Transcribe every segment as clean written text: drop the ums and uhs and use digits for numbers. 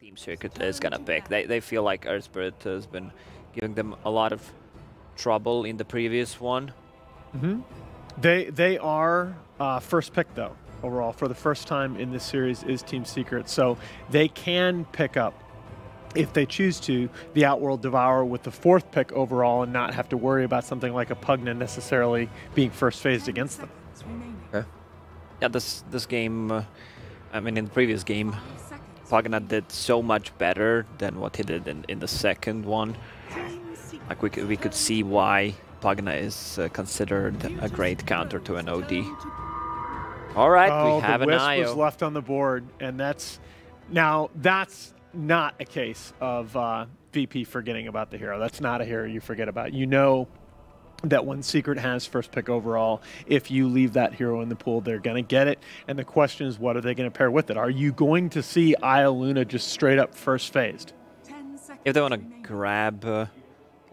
Team Circuit is gonna pick. They feel like Earth Spirit has been giving them a lot of trouble in the previous one. Mm-hmm. They are first pick though overall for the first time in this series is Team Secret, so they can pick up, if they choose to, the Outworld Devourer with the 4th pick overall and not have to worry about something like a Pugna necessarily being first phased against them. Okay. Yeah, this game, I mean, in the previous game, Pugna did so much better than what he did in the second one. Like we could see why Pugna is considered a great counter to an OD. All right, we have an Wisp IO. was left on the board, and that's not a case of VP forgetting about the hero. That's not a hero you forget about. You know that when Secret has first pick overall, if you leave that hero in the pool, they're going to get it. And the question is, what are they going to pair with it? Are you going to see Io Luna just straight up first phased? If they want to grab,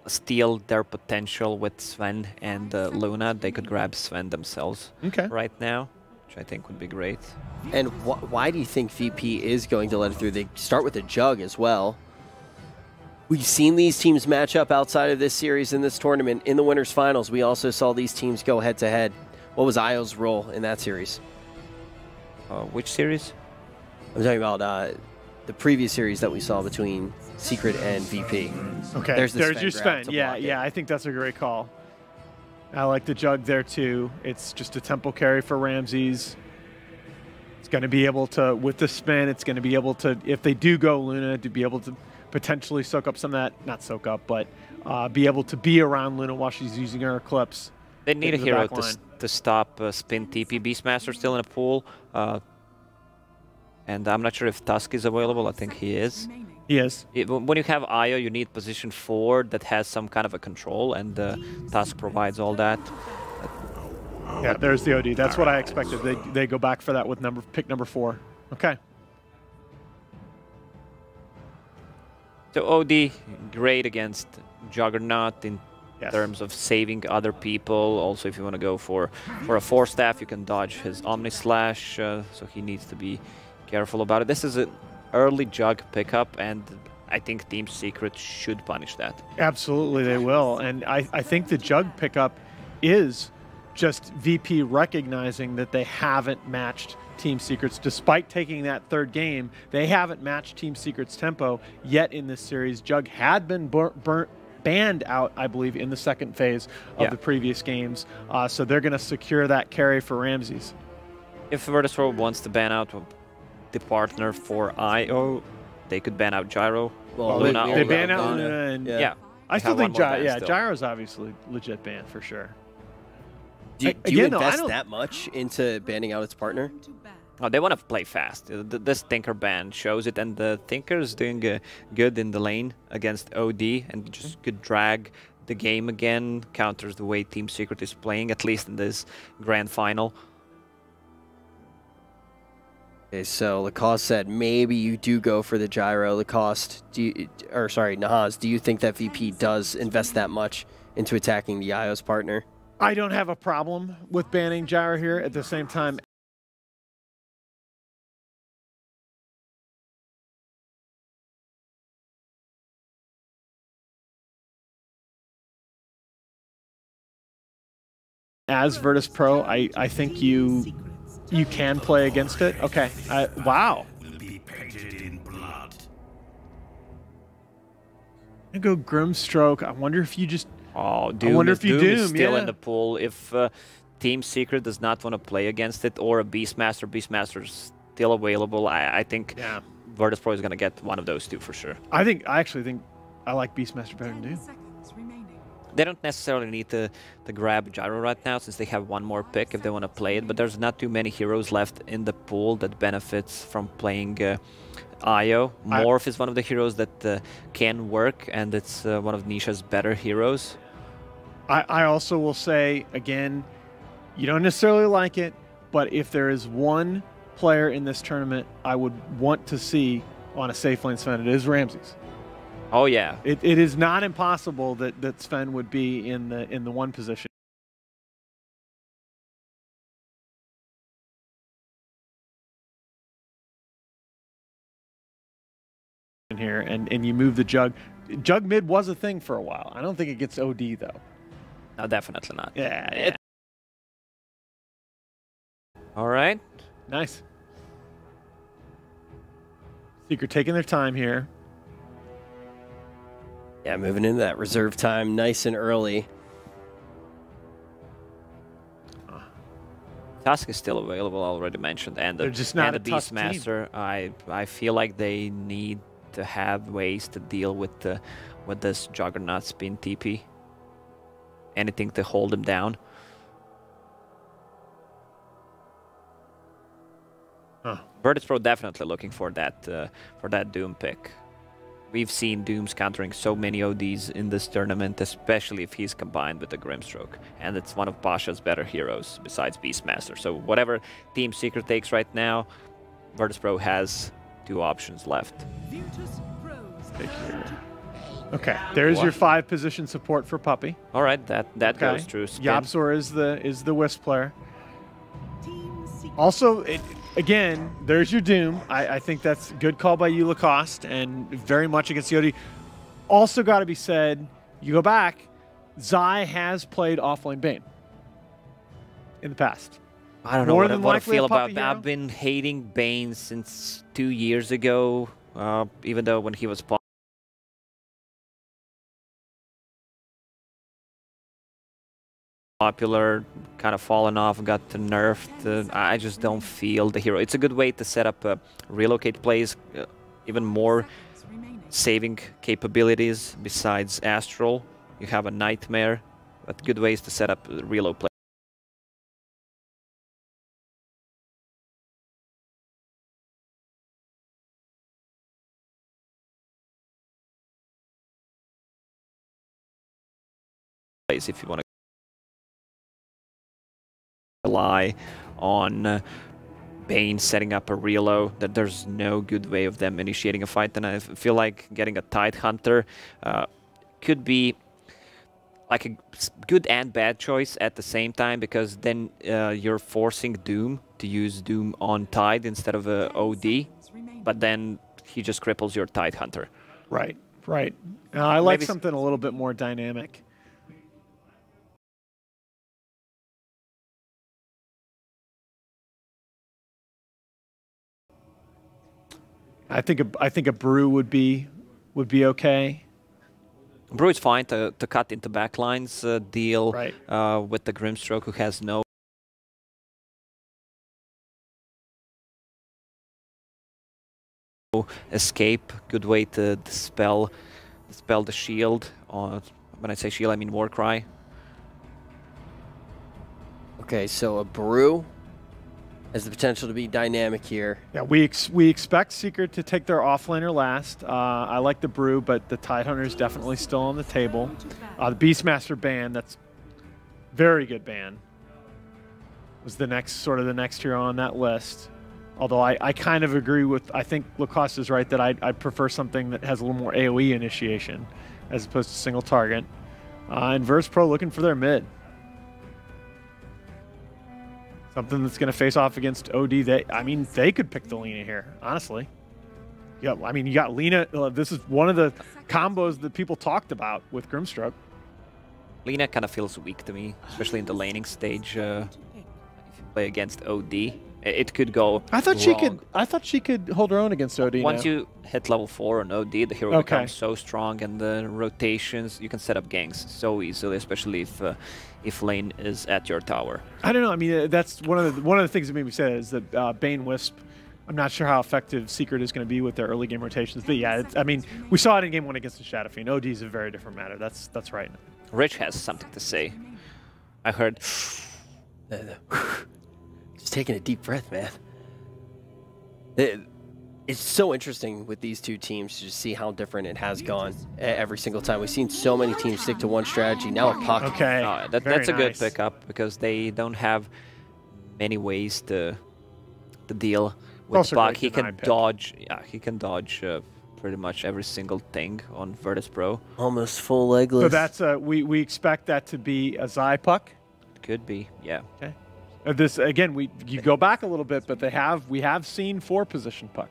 steal their potential with Sven and Luna, they could grab Sven themselves right now, which I think would be great. And why do you think VP is going to let it through? They start with a Jug as well. We've seen these teams match up outside of this series in this tournament. In the winners finals, we also saw these teams go head to head. What was Io's role in that series? Which series? I'm talking about the previous series that we saw between Secret and VP. Okay, there's your Sven. Yeah, I think that's a great call. I like the Jug there too. It's just a tempo carry for Ramses. It's going to be able to, with the spin, it's going to be able to, if they do go Luna, to be able to potentially soak up some of that, not soak up, but be able to be around Luna while she's using her Eclipse. They need a hero to stop spin TP. Beastmaster still in a pool. And I'm not sure if Tusk is available. I think he is. He is. When you have Io, you need position 4 that has some kind of a control, and Tusk provides all that. Yeah, there's the OD. That's what I expected. They go back for that with pick number 4. Okay. So OD, great against Juggernaut in terms of saving other people. Also, if you want to go for a 4-staff, you can dodge his Omni Slash, so he needs to be careful about it. This is an early Jug pickup, and I think Team Secret should punish that. Absolutely, they will. And I think the Jug pickup is just VP recognizing that they haven't matched Team Secret's. Despite taking that 3rd game, they haven't matched Team Secret's tempo yet in this series. Jug had been banned out, I believe, in the 2nd phase of the previous games. So they're going to secure that carry for Ramses. If Virtus.Pro wants to ban out the partner for IO, they could ban out Gyro. Well, Luna, they ban out Luna, and I still think Gyro's obviously legit ban for sure. Do you invest that much into banning out its partner? Oh, they want to play fast. This Tinker ban shows it, and the Tinker is doing good in the lane against OD, and just could drag the game again, counters the way Team Secret is playing, at least in this grand final. Okay, so Lacoste said maybe you do go for the Gyro. Lacoste, Nahaz, do you think that VP does invest that much into attacking the Io's partner? I don't have a problem with banning Gyro here. At the same time, as Virtus.Pro, I think you can play against it. Okay. Wow. I go Grimstroke. I wonder if you just. Oh, Doom. I wonder if you Doom is still in the pool. If Team Secret does not want to play against it, or a Beastmaster's still available, I think Virtus.Pro is going to get one of those two for sure. I actually think I like Beastmaster better than Doom. They don't necessarily need to grab Gyro right now, since they have one more pick if they want to play it, but there's not too many heroes left in the pool that benefits from playing Io. Morph is one of the heroes that can work, and it's one of Nisha's better heroes. I also will say, again, you don't necessarily like it, but if there is one player in this tournament I would want to see on a safe lane Sven, it is Ramses. Oh yeah. It is not impossible that Sven would be in the 1 position. Here and you move the Jug. Jug mid was a thing for a while. I don't think it gets OD though. No, definitely not. Yeah. All right. Nice. Secret taking their time here. Yeah, moving into that reserve time nice and early. Tusk is still available, already mentioned, and they're just not a Beastmaster. I feel like they need to have ways to deal with this Juggernaut spin TP. Anything to hold him down. Virtus.Pro definitely looking for that Doom pick. We've seen Dooms countering so many ODs in this tournament, especially if he's combined with the Grimstroke. And it's one of Pasha's better heroes besides Beastmaster. So whatever Team Secret takes right now, Virtus.Pro has 2 options left. Okay, there's your 5 position support for Puppey. All right, that goes through. Yapsor is the Wisp player. Also, again, there's your Doom. I think that's a good call by you, Lacoste, and very much against the OD. Also got to be said, you go back, Zai has played offlane Bane in the past. I don't know what I feel about that. I've been hating Bane since 2 years ago, even though when he was popular, kind of fallen off, got nerfed. I just don't feel the hero. It's a good way to set up relocate plays, even more saving capabilities besides Astral. You have a Nightmare, but good ways to set up reload plays. If you want to rely on Bane setting up a reload, that there's no good way of them initiating a fight, and I feel like getting a Tidehunter could be like a good and bad choice at the same time, because then you're forcing Doom to use Doom on Tide instead of a OD, but then he just cripples your Tidehunter. Right, right. I like something a little bit more dynamic. I think a Brew would be okay. Brew is fine to cut into backlines, deal with the Grimstroke, who has no escape. Good way to dispel the shield. When I say shield, I mean Warcry. Okay, so a Brew has the potential to be dynamic here. Yeah, we expect Secret to take their offlaner last. I like the Brew, but the Tidehunter is definitely still on the table. The Beastmaster ban, that's very good ban, was the next hero on that list. Although I kind of agree with, I think Lacoste is right that I prefer something that has a little more AoE initiation as opposed to single target. And Virtus.Pro looking for their mid. Something that's going to face off against OD. I mean, they could pick the Lina here, honestly. Yeah, I mean, you got Lina. This is one of the combos that people talked about with Grimstroke. Lina kind of feels weak to me, especially in the laning stage. If you play against OD, it could go. I thought she could hold her own against OD. Once you hit level 4 on OD, the hero becomes so strong, and the rotations, you can set up ganks so easily, especially if lane is at your tower. I don't know. I mean, that's one of the things that made me say is that Bane Wisp. I'm not sure how effective Secret is going to be with their early game rotations, but yeah, I mean, we saw it in game 1 against the Shadow Fiend. OD is a very different matter. That's right. Rich has something to say. I heard. Just taking a deep breath, man. It's so interesting with these two teams to just see how different it has gone every single time. We've seen so many teams stick to one strategy. Now a Puck. Okay, that's a good pickup, because they don't have many ways to deal with Puck. He can dodge. Yeah, he can dodge pretty much every single thing on Virtus.Pro. Almost full legless. So that's we expect that to be a Zai Puck. Could be, yeah. Okay. This again, you go back a little bit, but we have seen 4-position Puck.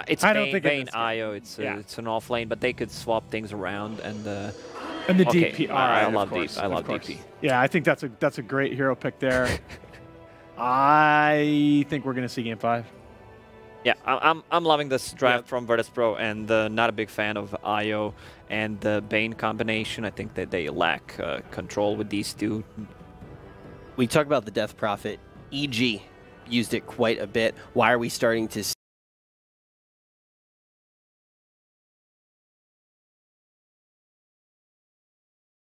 It's Bane IO. It's an offlane, but they could swap things around and the DP. I love DP. Yeah, I think that's a great hero pick there. I think we're gonna see game 5. Yeah, I'm loving this draft from Virtus.Pro, and not a big fan of IO and the Bane combination. I think that they lack control with these two. We talk about the Death Prophet. EG used it quite a bit. Why are we starting to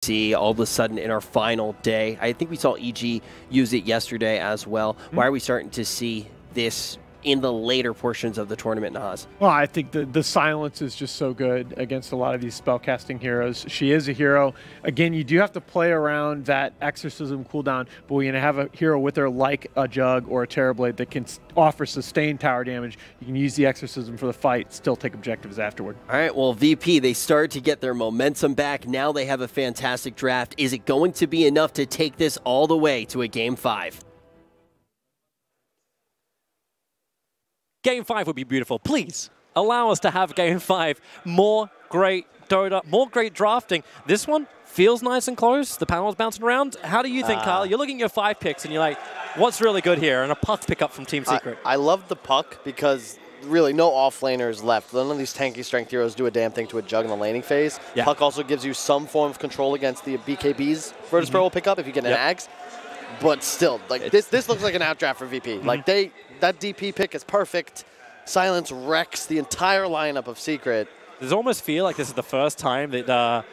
see all of a sudden in our final day? I think we saw EG use it yesterday as well. Why are we starting to see this in the later portions of the tournament, Naz. Well, I think the silence is just so good against a lot of these spellcasting heroes. She is a hero. Again, you do have to play around that exorcism cooldown, but when you have a hero with her like a Jug or a Terrorblade that can offer sustained tower damage, you can use the exorcism for the fight, still take objectives afterward. All right, well, VP, they started to get their momentum back. Now they have a fantastic draft. Is it going to be enough to take this all the way to a Game 5? Game 5 would be beautiful. Please allow us to have Game 5. More great Dota, more great drafting. This one feels nice and close. The panel's bouncing around. How do you think, Kyle? You're looking at your 5 picks and you're like, what's really good here? And a puck pickup from Team Secret. I love the puck because really no off-laners left. None of these tanky strength heroes do a damn thing to a Jug in the laning phase. Yeah. Puck also gives you some form of control against the BKBs. Virtus.Pro will pick up if you get an Ags. But still, like this looks like an outdraft for VP. Like that DP pick is perfect. Silence wrecks the entire lineup of Secret. Does it almost feel like this is the first time that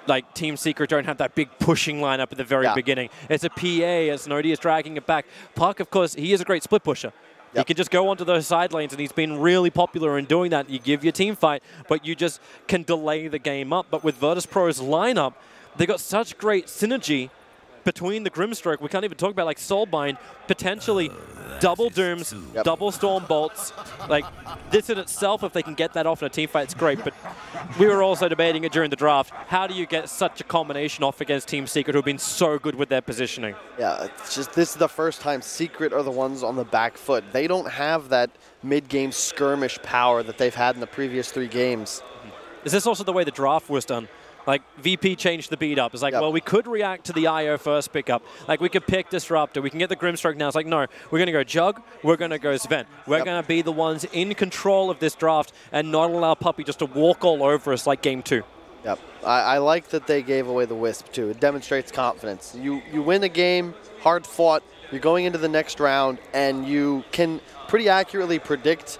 like Team Secret don't have that big pushing lineup at the very beginning? It's a PA, it's an OD is dragging it back. Puck, of course, he is a great split pusher. He can just go onto those side lanes, and he's been really popular in doing that. You give your team fight, but you just can delay the game up. But with Virtus.Pro's lineup, they got such great synergy between the Grimstroke. We can't even talk about like Soulbind, potentially double Dooms, double Storm Bolts. Like this in itself, if they can get that off in a team fight, it's great. But we were also debating it during the draft. How do you get such a combination off against Team Secret, who have been so good with their positioning? Yeah, it's just this is the first time Secret are the ones on the back foot. They don't have that mid-game skirmish power that they've had in the previous 3 games. Is this also the way the draft was done? Like, VP changed the beat up. It's like, well, we could react to the IO first pickup. Like, we could pick Disruptor. We can get the Grimstroke now. It's like, no, we're going to go Jug. We're going to go Sven. We're going to be the ones in control of this draft and not allow Puppey just to walk all over us like Game 2. Yep. I like that they gave away the Wisp, too. It demonstrates confidence. You win a game, hard fought. You're going into the next round, and you can pretty accurately predict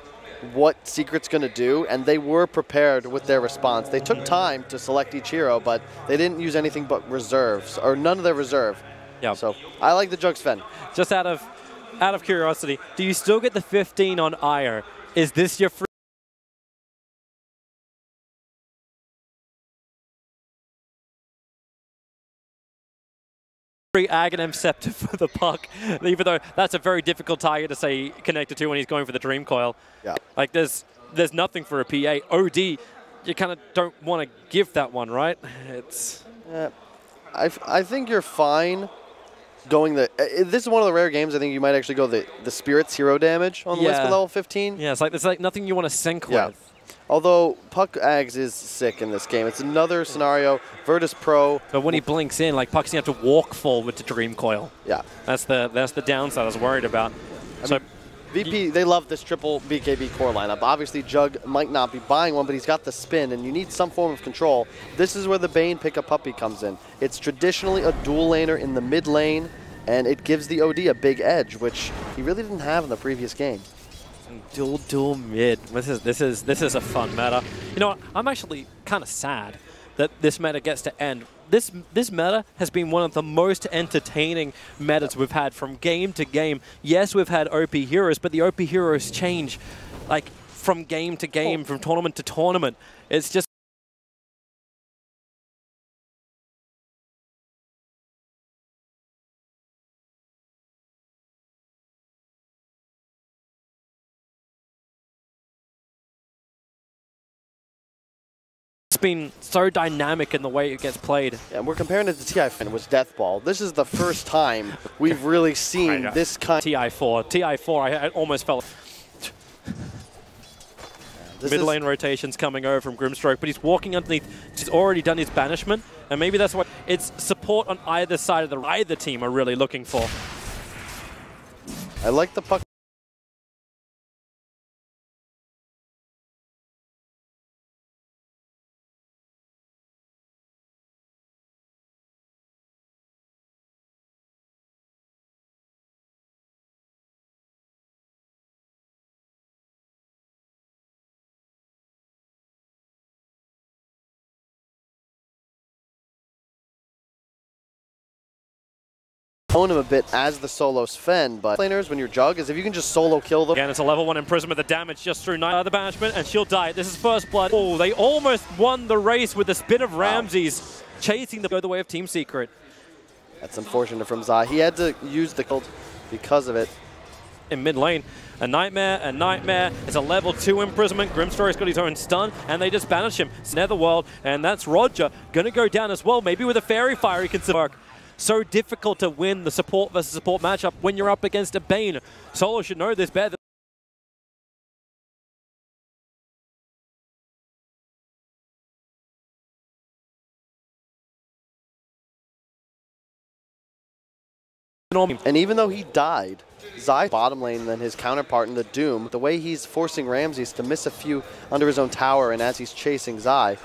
what Secret's going to do, and they were prepared with their response. They took time to select each hero, but they didn't use anything but reserves, or none of their reserve. Yeah. So I like the Jug Sven. Just out of curiosity, do you still get the 15 on Ire? Is this your free Aghanim Scepter for the puck, even though that's a very difficult target to say connected to when he's going for the Dream Coil. Yeah. Like there's nothing for a PA. OD, you kind of don't want to give that one, right? It's. I think you're fine going the. This is one of the rare games I think you might actually go the Spirit's hero damage on the list for level 15. Yeah, it's like there's like nothing you want to sync with. Although Puck Ags is sick in this game. It's another scenario. Virtus.Pro. But when he blinks in, like Puck's gonna have to walk forward to Dream Coil. Yeah. That's the downside I was worried about. I mean, VP, they love this triple BKB core lineup. Obviously, Jug might not be buying one, but he's got the spin, and you need some form of control. This is where the Bane pick-up Puppey comes in. It's traditionally a dual laner in the mid lane, and it gives the OD a big edge, which he really didn't have in the previous game. Dual mid. This is a fun meta. You know what? I'm actually kind of sad that this meta gets to end. This meta has been one of the most entertaining metas we've had from game to game. Yes, we've had OP heroes, but the OP heroes change like from game to game, from tournament to tournament. It's just been so dynamic in the way it gets played. Yeah, and we're comparing it to TI4, which Death Ball. This is the first time we've really seen this kind. TI4, I almost felt. Mid lane rotations coming over from Grimstroke, but he's walking underneath. He's already done his banishment, and maybe that's what it's support on either side of either team are really looking for. I like the puck. hone him a bit as the solo Sven, but laners, when you're Jug, is if you can just solo kill them. Again, it's a level 1 imprisonment. The damage just through the banishment, and she'll die. This is first blood. Oh, they almost won the race with the spin of Ramses chasing the way of Team Secret. That's unfortunate from Zai. He had to use the kill because of it. In mid lane, a nightmare. It's a level 2 imprisonment. Grimstory's got his own stun, and they just banish him. It's Netherworld, and that's Roger. Gonna go down as well. Maybe with a Fairy Fire he can work. So difficult to win the support versus support matchup when you're up against a Bane. Solo should know this better. And even though he died, Zai bottom lane than his counterpart in the Doom, the way he's forcing Ramses to miss a few under his own tower and as he's chasing Zai.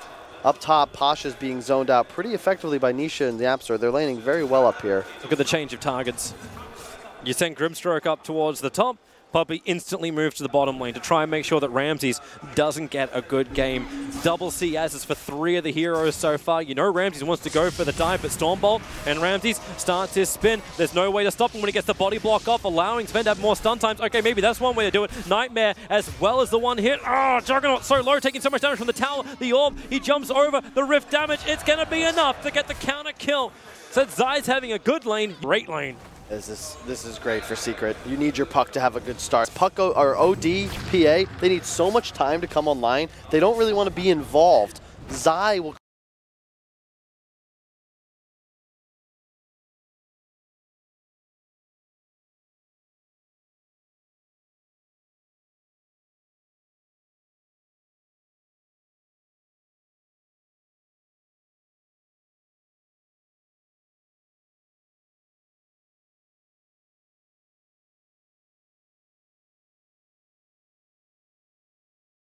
Up top, Pasha's being zoned out pretty effectively by Nisha and the App Store. They're laning very well up here. Look at the change of targets. You send Grimstroke up towards the top, Puppey instantly moves to the bottom lane to try and make sure that Ramses doesn't get a good game. Double CSs for 3 of the heroes so far. You know Ramses wants to go for the dive, but Stormbolt and Ramses starts his spin. There's no way to stop him when he gets the body block off, allowing Sven to have more stun times. Okay, maybe that's one way to do it. Nightmare as well as the one hit. Oh, Juggernaut so low, taking so much damage from the tower. The orb, he jumps over the rift damage. It's going to be enough to get the counter kill. So Zai's having a good lane, great lane. This is great for Secret. You need your Puck to have a good start. Puck or OD, PA, they need so much time to come online. They don't really want to be involved. Zai will...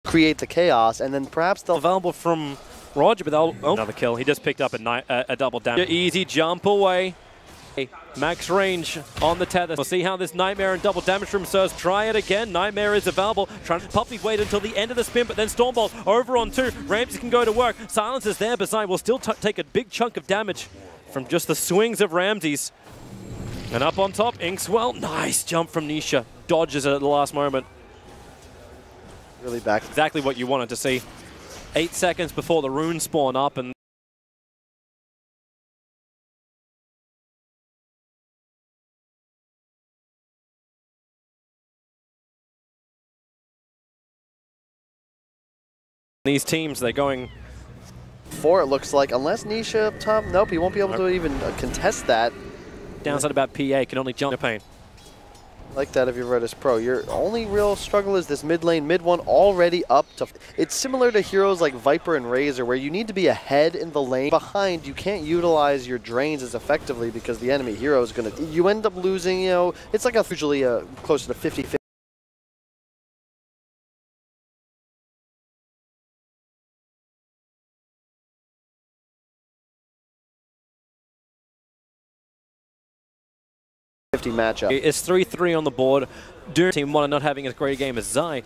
create the chaos, and then perhaps they'll... Available from Roger, but they'll... Oh, another kill. He just picked up a double damage. Easy jump away. Max range on the tether. We'll see how this Nightmare and double damage from serves. Try it again. Nightmare is available. Trying to Puppey wait until the end of the spin, but then Stormbolt over on 2. Ramsey can go to work. Silence is there, but Zai will still take a big chunk of damage from just the swings of Ramses. And up on top, Inkswell. Nice jump from Nisha. Dodges it at the last moment. Really back. Exactly what you wanted to see. 8 seconds before the runes spawn up, and these teams, they're going... 4, it looks like. Unless Nisha up top, nope, he won't be able to even contest that. Downside about PA, can only jump in pain. Like that of your Virtus.Pro. Your only real struggle is this mid lane, mid one already up to... It's similar to heroes like Viper and Razor, where you need to be ahead in the lane. Behind, you can't utilize your drains as effectively because the enemy hero is going to... You end up losing, you know, it's like usually closer to 50-50. matchup. It's 3-3 on the board. Doom team one not having as great a game as Zai.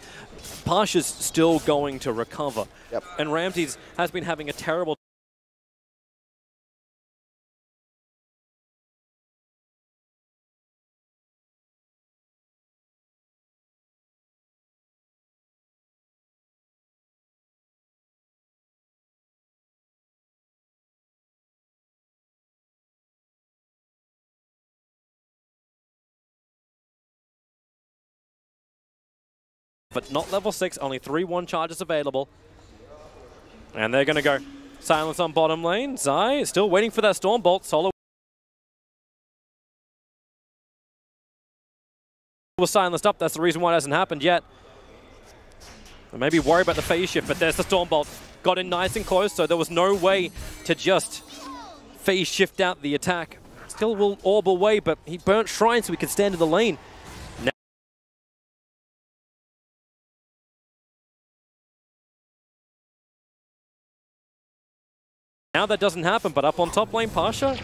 Pasha's still going to recover. Yep. And Ramses has been having a terrible... But not level 6, only 3-1 charges available. And they're going to go silence on bottom lane. Zai is still waiting for that Stormbolt. Solo was silenced up. That's the reason why it hasn't happened yet. And maybe worry about the phase shift, but there's the Stormbolt. Got in nice and close, so there was no way to just phase shift out the attack. Still will orb away, but he burnt Shrine so he could stand in the lane. Now that doesn't happen, but up on top lane, Pasha,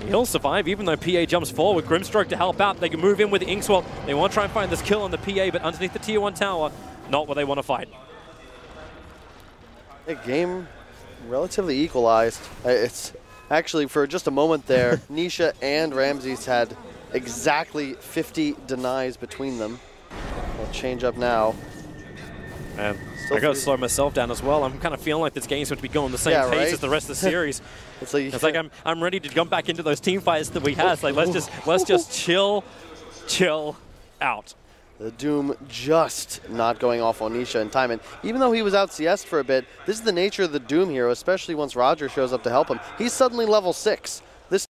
he'll survive even though PA jumps forward. Grimstroke to help out. They can move in with the Inkswell. They want to try and find this kill on the PA, but underneath the tier 1 tower, not where they want to fight. A game relatively equalized. It's actually, for just a moment there, Nisha and Ramses had exactly 50 denies between them. We'll change up now. And I got to slow myself down as well. I'm kind of feeling like this game's going to be going the same pace as the rest of the series. It's like I'm ready to jump back into those team fights that we had. It's like let's just chill out. The Doom just not going off on Nisha in time. And even though he was out CS for a bit, this is the nature of the Doom hero, especially once Roger shows up to help him. He's suddenly level 6. This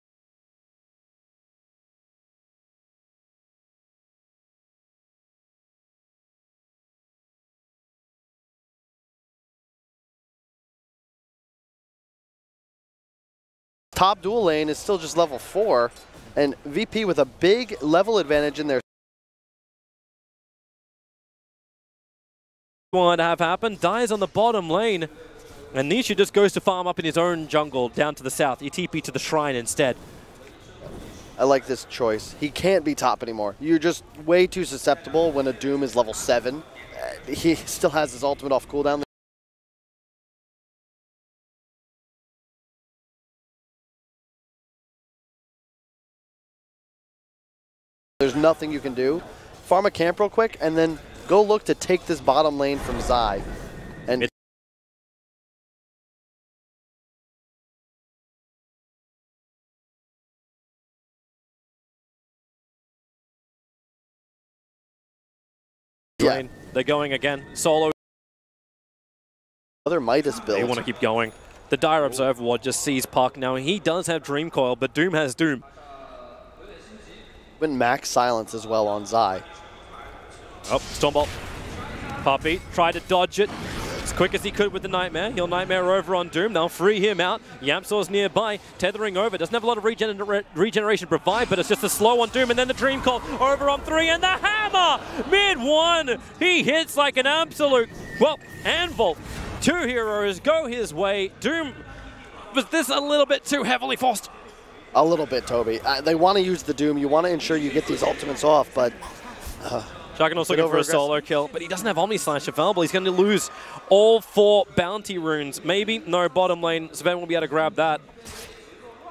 top dual lane is still just level 4, and VP with a big level advantage in their want to have happen, dies on the bottom lane, and Nisha just goes to farm up in his own jungle down to the south. He TP to the shrine instead. I like this choice. He can't be top anymore. You're just way too susceptible when a Doom is level 7. He still has his ultimate off cooldown. There's nothing you can do. Farm a camp real quick and then go look to take this bottom lane from Zai. And yeah. They're going again. Solo. Other Midas build. They want to keep going. The Dire Observer Ward just sees Puck now. He does have Dream Coil, but Doom has Doom. Went max silence as well on Zai. Oh, Stormbolt. Puppy tried to dodge it as quick as he could with the Nightmare. He'll Nightmare over on Doom. They'll free him out. Yamsaw's nearby, tethering over. Doesn't have a lot of regeneration to provide, but it's just a slow on Doom. And then the Dream Call over on 3, and the hammer! Mid-1! He hits like an absolute, well, anvil. 2 heroes go his way. Doom, was this a little bit too heavily forced? A little bit, Toby. They want to use the Doom. You want to ensure you get these ultimates off, but... Sharkano's looking for a solo kill, but he doesn't have Omni Slash available. He's going to lose all 4 bounty runes. Maybe no bottom lane. Sven will be able to grab that.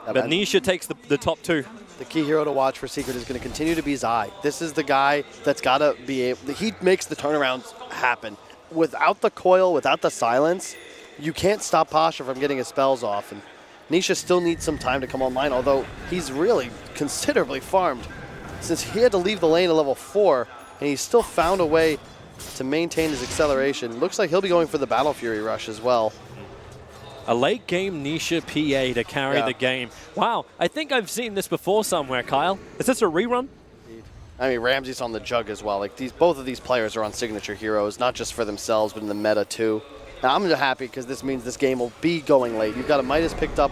Yeah, but Nisha takes the top 2. The key hero to watch for Secret is going to continue to be Zai. This is the guy that's got to be able... He makes the turnarounds happen. Without the coil, without the silence, you can't stop Pasha from getting his spells off. And Nisha still needs some time to come online, although he's really considerably farmed. Since he had to leave the lane at level 4, and he's still found a way to maintain his acceleration. Looks like he'll be going for the Battle Fury rush as well. A late game Nisha PA to carry the game. Wow, I think I've seen this before somewhere, Kyle. Is this a rerun? I mean, Ramsey's on the jug as well. Like both of these players are on signature heroes, not just for themselves, but in the meta too. Now I'm happy because this means this game will be going late. You've got a Midas picked up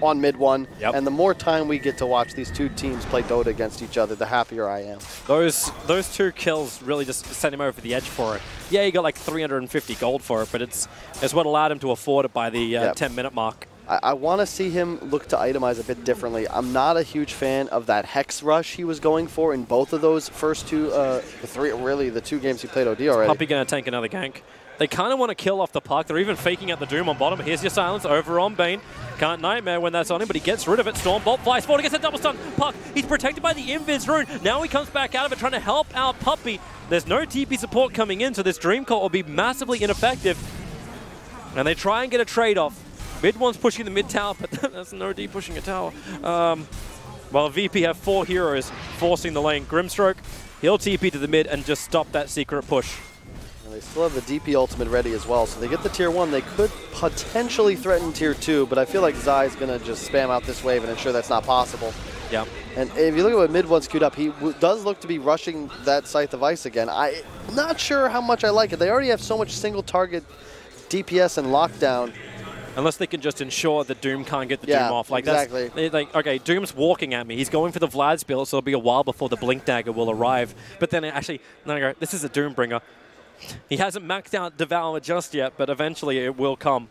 on mid 1, and the more time we get to watch these 2 teams play Dota against each other, the happier I am. Those 2 kills really just sent him over the edge for it. Yeah, he got like 350 gold for it, but it's what allowed him to afford it by the 10-minute mark. I want to see him look to itemize a bit differently. I'm not a huge fan of that Hex rush he was going for in both of those first 2, the 2 games he played OD already. Puppy going to tank another gank. They kind of want to kill off the Puck. They're even faking out the Doom on bottom. Here's your silence over on Bane. Can't Nightmare when that's on him, but he gets rid of it. Stormbolt flies forward, gets a double stun. Puck, he's protected by the Invis rune. Now he comes back out of it, trying to help out Puppy. There's no TP support coming in, so this Dream Cult will be massively ineffective. And they try and get a trade-off. Mid one's pushing the mid tower, but that's no D pushing a tower. While VP have 4 heroes forcing the lane. Grimstroke, he'll TP to the mid and just stop that secret push. And they still have the DP ultimate ready as well, so they get the tier 1. They could potentially threaten tier 2, but I feel like Zai's going to just spam out this wave and ensure that's not possible. Yeah. And if you look at what mid 1's queued up, he does look to be rushing that Scythe of Ice again. I'm not sure how much I like it. They already have so much single target DPS and lockdown. Unless they can just ensure that Doom can't get the Doom off. Like exactly. That's, like, okay, Doom's walking at me. He's going for the Vlad's build, so it'll be a while before the Blink Dagger will arrive. But then actually, no, this is a Doombringer. He hasn't maxed out Devour just yet, but eventually it will come.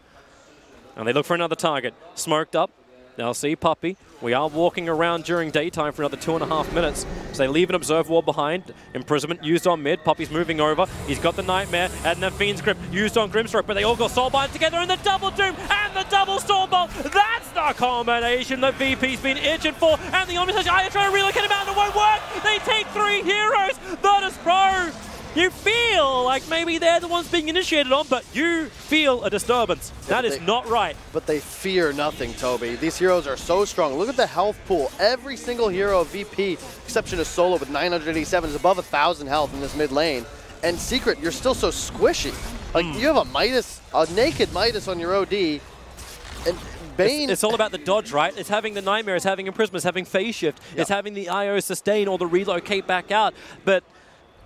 And they look for another target. Smoked up. They'll see Puppey. We are walking around during daytime for another 2.5 minutes. So they leave an Observer Ward behind. Imprisonment used on mid. Puppey's moving over. He's got the Nightmare and the Fiend's Grip used on Grimstroke, but they all got Soulbind together in the double Doom and the double Stormbolt. That's the combination that VP's been itching for. And the Omnislash Aya trying to relocate him out and it won't work. They take 3 heroes. Virtus.Pro. You feel like maybe they're the ones being initiated on, but you feel a disturbance. That is not right. But they fear nothing, Toby. These heroes are so strong. Look at the health pool. Every single hero of VP, exception of Solo with 987, is above 1,000 health in this mid lane. And Secret, you're still so squishy. Like, you have a Midas, a naked Midas on your OD. And Bane... It's all about the dodge, right? It's having the Nightmare, it's having Imprisonment, it's having Phase Shift, it's having the IO sustain or the relocate back out. But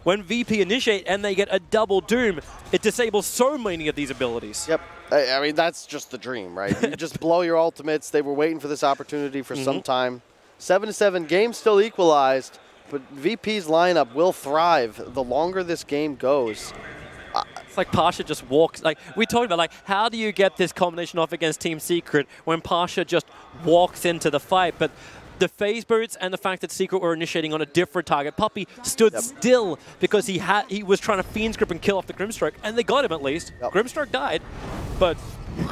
when VP initiate and they get a double Doom, it disables so many of these abilities. Yep. I mean, that's just the dream, right? You just blow your ultimates. They were waiting for this opportunity for some time. 7-7, game still equalized, but VP's lineup will thrive the longer this game goes. It's like Pasha just walks, like we talked about, like how do you get this combination off against Team Secret when Pasha just walks into the fight? But the phase boots and the fact that Secret were initiating on a different target. Puppey stood still because he was trying to Fiend's Grip and kill off the Grimstroke, and they got him at least. Grimstroke died, but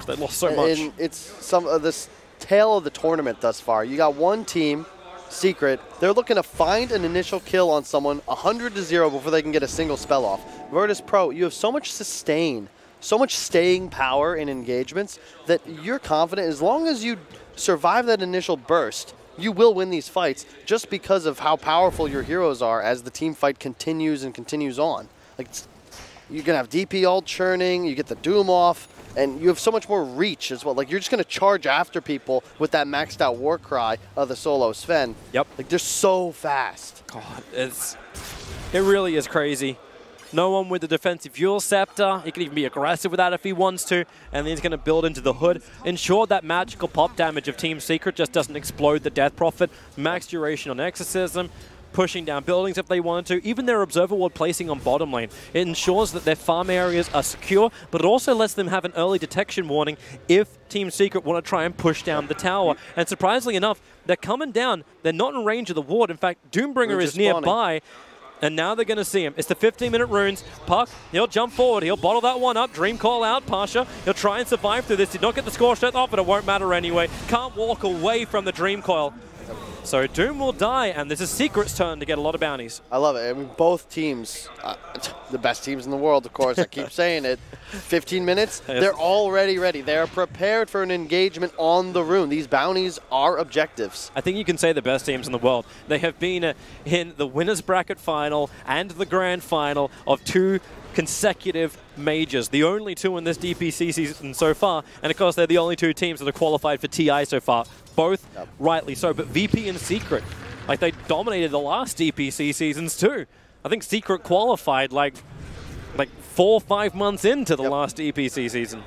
they lost so much. And it's some of this tale of the tournament thus far. You got one team, Secret, they're looking to find an initial kill on someone 100-0 before they can get a single spell off. Virtus.Pro, you have so much sustain, so much staying power in engagements that you're confident as long as you survive that initial burst, you will win these fights just because of how powerful your heroes are as the team fight continues and continues on. Like, you're going to have DP ult churning, you get the Doom off, and you have so much more reach as well. Like, you're just going to charge after people with that maxed out war cry of the solo Sven. Yep. Like, they're so fast. God, it really is crazy. No one with the defensive Fuel Scepter. He can even be aggressive with that if he wants to. And then he's going to build into the hood. Ensure that magical pop damage of Team Secret just doesn't explode the Death Prophet. Max duration on Exorcism. Pushing down buildings if they wanted to. Even their Observer Ward placing on bottom lane. It ensures that their farm areas are secure, but it also lets them have an early detection warning if Team Secret want to try and push down the tower. And surprisingly enough, they're coming down. They're not in range of the ward. In fact, Doombringer is nearby. And now they're going to see him. It's the 15-minute runes. Puck, he'll jump forward. He'll bottle that one up. Dream call out, Pasha. He'll try and survive through this. Did not get the score strength off, but it won't matter anyway. Can't walk away from the Dream coil. So Doom will die, and this is Secret's turn to get a lot of bounties. I love it. I mean, both teams, the best teams in the world, of course. I keep saying it. 15 minutes, they're already ready. They're prepared for an engagement on the rune. These bounties are objectives. I think you can say the best teams in the world. They have been in the winners bracket final and the grand final of 2 consecutive majors, the only 2 in this DPC season so far, and of course they're the only 2 teams that have qualified for TI so far, both rightly so, but VP and Secret, like they dominated the last DPC seasons too. I think Secret qualified like 4 or 5 months into the last DPC season.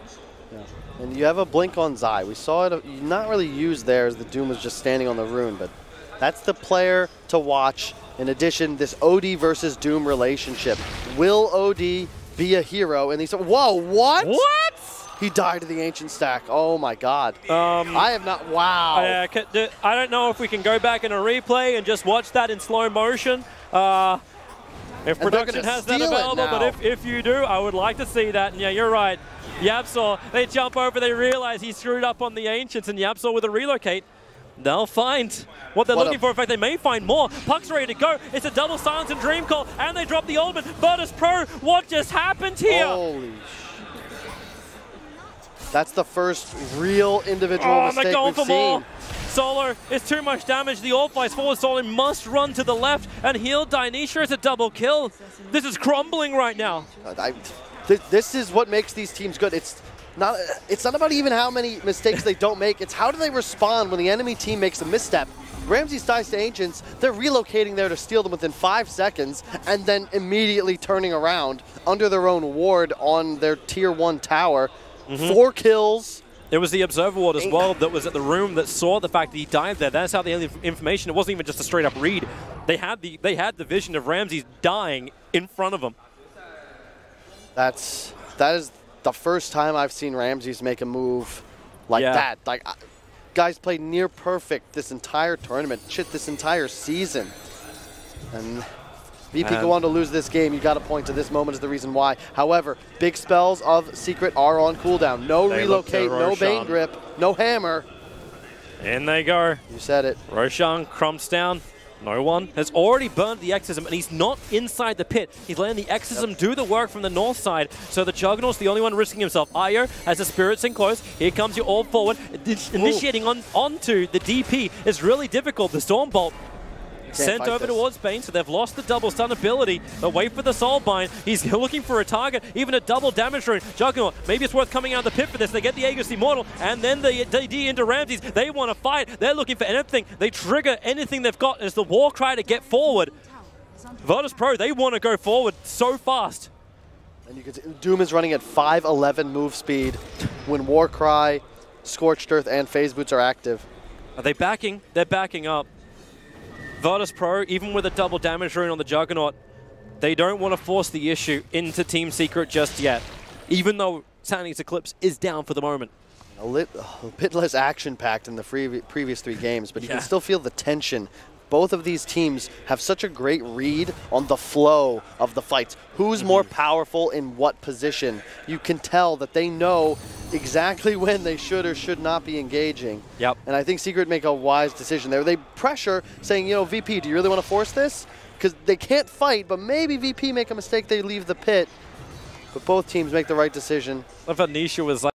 And you have a blink on Zai. We saw it not really used there as the Doom was just standing on the rune, but that's the player to watch. In addition, this OD versus Doom relationship. Will OD be a hero? And he said, whoa, what? What? He died to the Ancient Stack. Oh my God. I have not, wow. I don't know if we can go back in a replay and just watch that in slow motion. If production has that available, but if you do, I would like to see that. And yeah, you're right. Yapsaw, they jump over, they realize he screwed up on the Ancients, and Yapsaw with a relocate. They'll find what they're looking for. In fact, they may find more. Puck's ready to go. It's a double silence and Dream Call, and they drop the ultimate. Virtus.Pro, what just happened here? Holy That's the first real individual mistake we've seen. More. Solo is too much damage. The All Flies forward. Solo must run to the left and heal Dionysia. It's a double kill. This is crumbling right now. This is what makes these teams good. It's not about even how many mistakes they don't make. It's how do they respond when the enemy team makes a misstep. Ramses dies to Ancients. They're relocating there to steal them within 5 seconds and then immediately turning around under their own ward on their tier 1 tower. 4 kills. There was the Observer Ward as well that was at the room that saw the fact that he died there. That's how they had the information. It wasn't even just a straight up read. They had the vision of Ramses dying in front of them. That is the first time I've seen Ramses make a move like that. Like guys played near perfect this entire tournament, shit, this entire season. And VP go on to lose this game. You got to point to this moment as the reason why. However, big spells of Secret are on cooldown. No relocate, no Bane grip, no hammer. In they go. You said it. Roshan crumps down. No one has already burned the Exorcism, and he's not inside the pit. He's letting the Exorcism do the work from the north side, so the Juggernaut's the only one risking himself. Io has the Spirits in close. Here comes your all forward. Initiating onto the DP is really difficult. The Stormbolt sent over towards Bane, so they've lost the double stun ability. But wait for the Soulbind. He's looking for a target, even a double damage rune. Juggernaut, maybe it's worth coming out of the pit for this. They get the Aegis Immortal, and then the DD into Ramses. They want to fight. They're looking for anything. They trigger anything they've got as the Warcry to get forward. Virtus.Pro, they want to go forward so fast. And you can see Doom is running at 5'11" move speed when Warcry, Scorched Earth, and Phase Boots are active. Are they backing? They're backing up. Virtus.Pro, even with a double damage rune on the Juggernaut, they don't want to force the issue into Team Secret just yet, even though Sanity's Eclipse is down for the moment. A bit less action-packed in the previous 3 games, but you can still feel the tension. Both of these teams have such a great read on the flow of the fights. Who's more powerful in what position? You can tell that they know exactly when they should or should not be engaging. Yep. And I think Secret make a wise decision there. They pressure, saying, you know, VP, do you really want to force this? Because they can't fight, but maybe VP make a mistake, they leave the pit. But both teams make the right decision. I thought Nisha was like,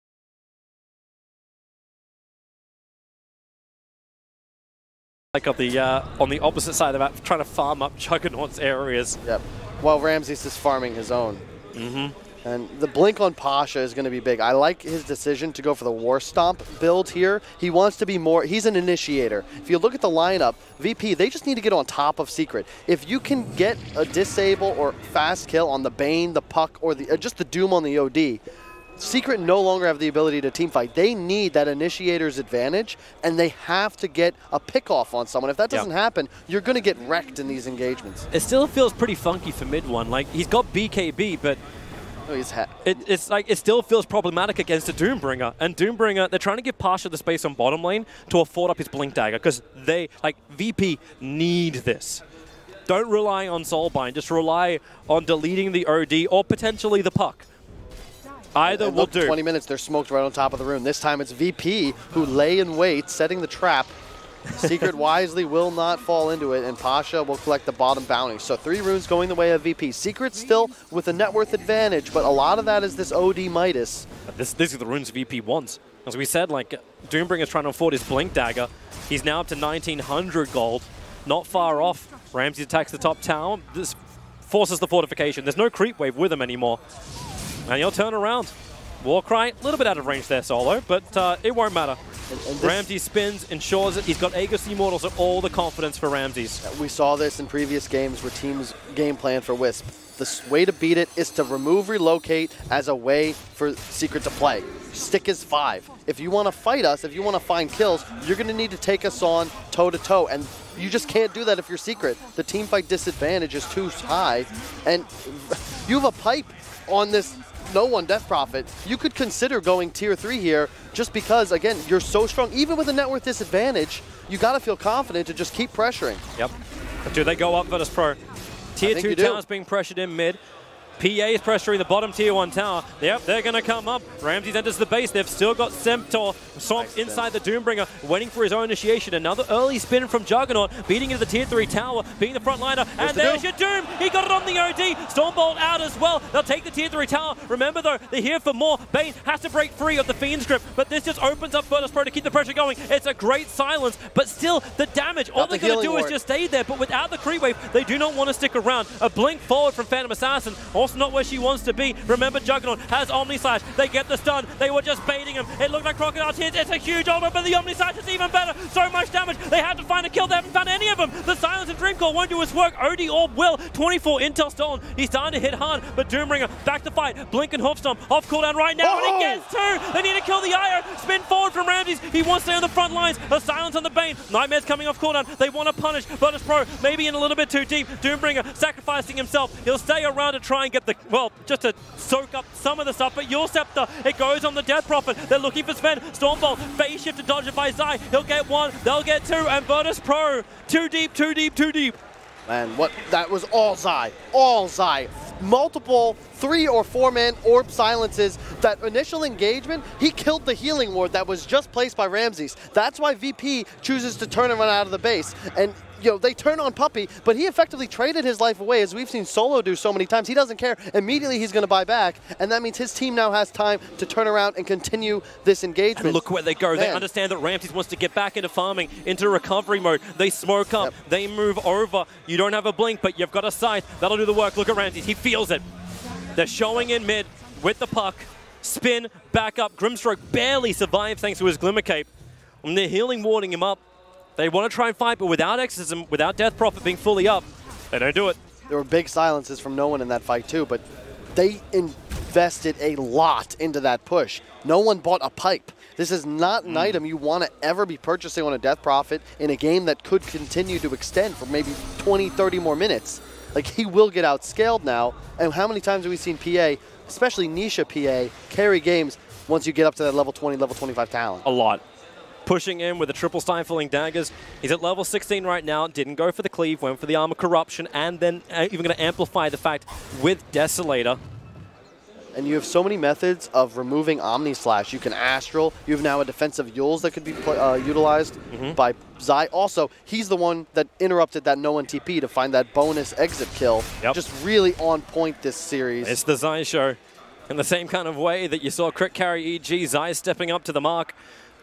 on the opposite side of that, trying to farm up Juggernaut's areas. Yep. While Ramses is farming his own. And the blink on Pasha is going to be big. I like his decision to go for the War Stomp build here. He wants to be more, he's an initiator. If you look at the lineup, VP, they just need to get on top of Secret. If you can get a disable or fast kill on the Bane, the Puck, or the just the Doom on the OD, Secret no longer have the ability to team fight. They need that initiator's advantage, and they have to get a pick-off on someone. If that doesn't happen, you're going to get wrecked in these engagements. It still feels pretty funky for mid one. Like, he's got BKB, but it's like it still feels problematic against a Doombringer. And Doombringer, they're trying to give Pasha the space on bottom lane to afford up his Blink Dagger, because they, like, VP need this. Don't rely on Soulbind, just rely on deleting the OD or potentially the Puck. Either will do. 20 minutes, they're smoked right on top of the rune. This time it's VP who lay in wait, setting the trap. Secret wisely will not fall into it, and Pasha will collect the bottom bounty. So 3 runes going the way of VP. Secret still with a net worth advantage, but a lot of that is this OD Midas. These are the runes VP wants. As we said, like, Doombringer's trying to afford his Blink Dagger. He's now up to 1,900 gold. Not far off. Ramsey attacks the top tower. This forces the fortification. There's no creep wave with him anymore. And he'll turn around. Warcry, a little bit out of range there, Solo, but it won't matter. And Ramses spins, ensures it. He's got Aegis Immortals, so all the confidence for Ramses. We saw this in previous games where teams game plan for Wisp. The way to beat it is to remove relocate as a way for Secret to play. Stick is 5. If you want to fight us, if you want to find kills, you're going to need to take us on toe-to-toe, and you just can't do that if you're Secret. The team fight disadvantage is too high, and you have a pipe on this no one Death Prophet. You could consider going tier 3 here just because, again, you're so strong. Even with a net worth disadvantage, you got to feel confident to just keep pressuring. Yep. But do they go up Virtus.Pro? Tier 2 towers being pressured in mid. PA is pressuring the bottom tier 1 tower. Yep, they're going to come up. Ramses enters the base. They've still got Semptor Swamp inside the Doombringer, waiting for his own initiation. Another early spin from Juggernaut, beating into the tier 3 tower, being the front liner. And there's your Doom. He got it on the OD. Stormbolt out as well. They'll take the tier 3 tower. Remember, though, they're here for more. Bane has to break free of the Fiend's grip, but this just opens up Virtus.Pro to keep the pressure going. It's a great silence, but still, the damage, all they're going to do is just stay there. But without the creep wave, they do not want to stick around. A blink forward from Phantom Assassin, also not where she wants to be. Remember, Juggernaut has Omni Slash. They get the stun. They were just baiting him. It looked like Crocodile Tears. It's a huge ultimate, but the Omni Slash is even better. So much damage. They had to find a kill. They haven't found any of them. The silence and Dreamcore won't do his work. OD Orb will. 24 intel stolen. He's starting to hit hard, but Doombringer back to fight. Blink and Hoof Stomp off cooldown right now, and he gets 2. They need to kill the Io. Spin forward from Ramses. He wants to stay on the front lines. A silence on the Bane. Nightmare's coming off cooldown. They want to punish Virtus.Pro. Maybe in a little bit too deep. Doombringer sacrificing himself. He'll stay around to try and get the, well, just to soak up some of the stuff, but Yule Scepter, it goes on the Death Prophet. They're looking for Sven. Stormbolt, phase shift to dodge it by Zai. He'll get one, they'll get two, and Virtus.Pro, too deep, too deep, too deep. Man, what, that was all Zai. All Zai. Multiple 3 or 4 man orb silences. That initial engagement, he killed the healing ward that was just placed by Ramses. That's why VP chooses to turn and run out of the base. And you know, they turn on Puppey, but he effectively traded his life away, as we've seen Solo do so many times. He doesn't care. Immediately he's going to buy back, and that means his team now has time to turn around and continue this engagement. And look where they go. Man. They understand that Ramses wants to get back into farming, into recovery mode. They smoke up. Yep. They move over. You don't have a blink, but you've got a scythe. That'll do the work. Look at Ramses. He feels it. They're showing in mid with the puck. Spin, back up. Grimstroke barely survives thanks to his Glimmer Cape. And they're healing, warding him up. They want to try and fight, but without Exorcism, without Death Prophet being fully up, they don't do it. There were big silences from no one in that fight too, but they invested a lot into that push. No one bought a pipe. This is not an item you want to ever be purchasing on a Death Prophet in a game that could continue to extend for maybe 20, 30 more minutes. Like, he will get outscaled now, and how many times have we seen PA, especially Nisha PA, carry games once you get up to that level 20, level 25 talent? A lot. Pushing in with the triple stifling daggers. He's at level 16 right now. Didn't go for the cleave, went for the armor corruption, and then even going to amplify the fact with Desolator. And you have so many methods of removing Omni Slash. You can Astral. You have now a defensive Yules that could be utilized by Zai. Also, he's the one that interrupted that no one TP to find that bonus exit kill. Yep. Just really on point this series. It's the Zai show. In the same kind of way that you saw Crit Carry EG, Zai stepping up to the mark.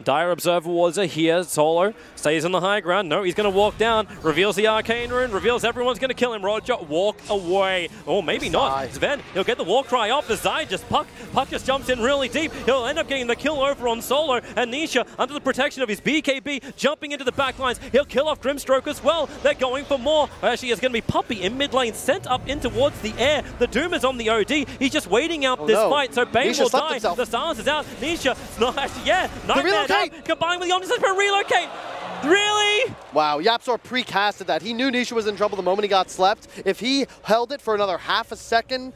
Dire Observer Wards are here. Solo stays on the high ground. No, he's going to walk down. Reveals the Arcane Rune. Reveals everyone's going to kill him. Roger, walk away. Oh, maybe not. Sven, he'll get the war cry off. The Zai just Puck just jumps in really deep. He'll end up getting the kill over on Solo. And Nisha, under the protection of his BKB, jumping into the back lines. He'll kill off Grimstroke as well. They're going for more. Actually, it's going to be Puppey in mid lane, sent up in towards the air. The Doom is on the OD. He's just waiting out this fight. So Bane will die. Himself. The silence is out. Nisha, no, actually, yeah. Nightmare now, combined with the Omniscience, but relocate. Really? Wow, Yapzor pre-casted that. He knew Nisha was in trouble the moment he got slept. If he held it for another half a second,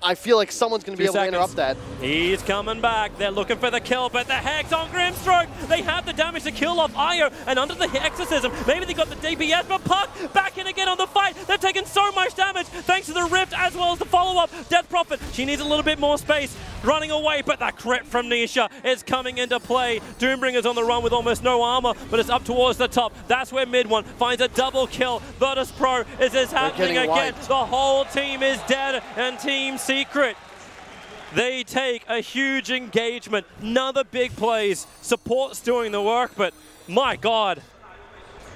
I feel like someone's going to be able to interrupt that. He's coming back. They're looking for the kill, but the Hex on Grimstroke. They have the damage to kill off Io, and under the Exorcism, maybe they got the DPS, but Puck back in again on the fight. They're taking so much damage thanks to the Rift as well as the follow-up. Death Prophet, she needs a little bit more space. Running away, but the crit from Nisha is coming into play. Doombringer's on the run with almost no armor, but it's up towards the top. That's where mid one finds a double kill. Virtus.Pro, is this happening again? Wiped. The whole team is dead, and Team Secret, they take a huge engagement. Another big plays. Support's doing the work, but my God.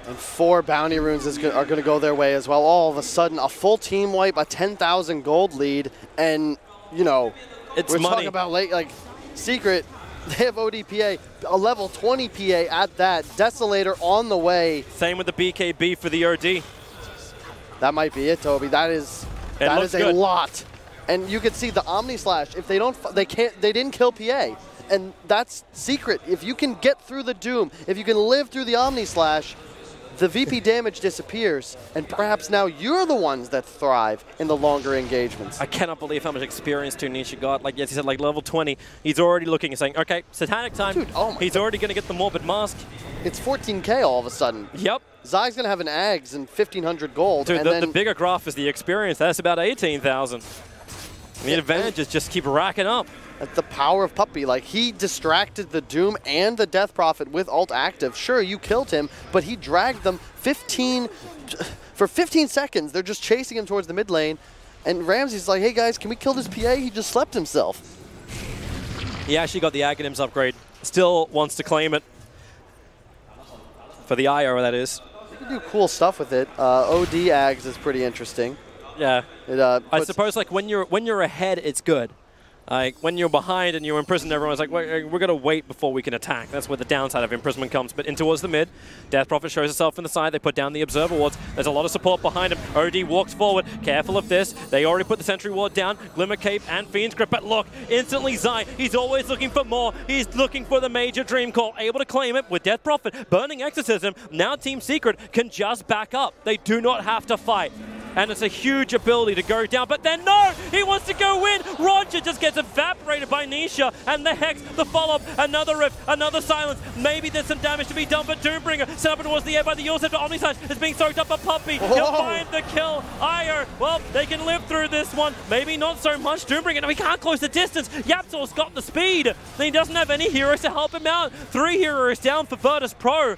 And 4 bounty runes are going to go their way as well. All of a sudden, a full team wipe, a 10,000 gold lead, and, you know, we're talking about late, like, Secret, they have ODPA, a level 20 PA at that. Desolator on the way. Same with the BKB for the OD. That might be it, Toby. That is a lot. And you can see the Omni Slash. If they don't, they didn't kill PA, and that's Secret. If you can get through the Doom, if you can live through the Omni Slash, the VP damage disappears, and perhaps now you're the ones that thrive in the longer engagements. I cannot believe how much experience Nisha got. Like, yes, he said, like, level 20. He's already looking and saying, okay, Satanic time. Dude, oh my He's already going to get the Morbid Mask. It's 14K all of a sudden. Yep. Zai's going to have an Ags and 1,500 gold. Dude, and the bigger graph is the experience. That's about 18,000. The advantages just keep racking up. That's the power of Puppey. Like, he distracted the Doom and the Death Prophet with ult active. Sure, you killed him, but he dragged them for 15 seconds. They're just chasing him towards the mid lane. And Ramsey's like, hey guys, can we kill this PA? He just slept himself. He actually got the Aghanims upgrade. Still wants to claim it. For the IO, that is. You can do cool stuff with it. OD Ags is pretty interesting. Yeah. I suppose, like, when you're ahead, it's good. Like, when you're behind and you're imprisoned, everyone's like, we're going to wait before we can attack. That's where the downside of imprisonment comes. But in towards the mid, Death Prophet shows itself in the side. They put down the Observer Wards. There's a lot of support behind him. OD walks forward. Careful of this. They already put the Sentry Ward down. Glimmer Cape and Fiend's Grip. But look, instantly Zai. He's always looking for more. He's looking for the major Dream Call. Able to claim it with Death Prophet. Burning Exorcism. Now Team Secret can just back up. They do not have to fight. And it's a huge ability to go down, but then no, he wants to go in. Roger just gets evaporated by Nisha, and the Hex, the follow-up, another Rift, another Silence. Maybe there's some damage to be done, but Doombringer set up towards the air by the Yulsef to Omnislash is being soaked up by Puppey. He'll find the kill. Io, well, they can live through this one. Maybe not so much. Doombringer, no, he can't close the distance. Yapzor's got the speed. He doesn't have any heroes to help him out. 3 heroes down for Virtus.Pro,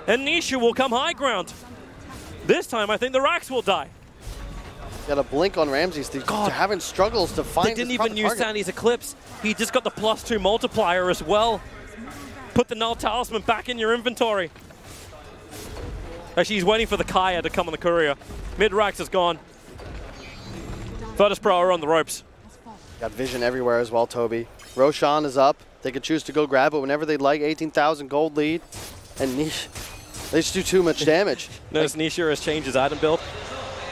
and Nisha will come high ground. This time, I think the Rax will die. Got a blink on Ramses. They're having struggles to find. They didn't even use Sandy's Eclipse. He just got the +2 multiplier as well. Put the Null Talisman back in your inventory. Actually, he's waiting for the Kaya to come on the courier. Mid-Rax is gone. Virtus.Pro are on the ropes. Got vision everywhere as well, Toby. Roshan is up. They could choose to go grab it whenever they'd like. 18,000 gold lead. And Nisha, they just do too much damage. Notice Nisha has changed his item build.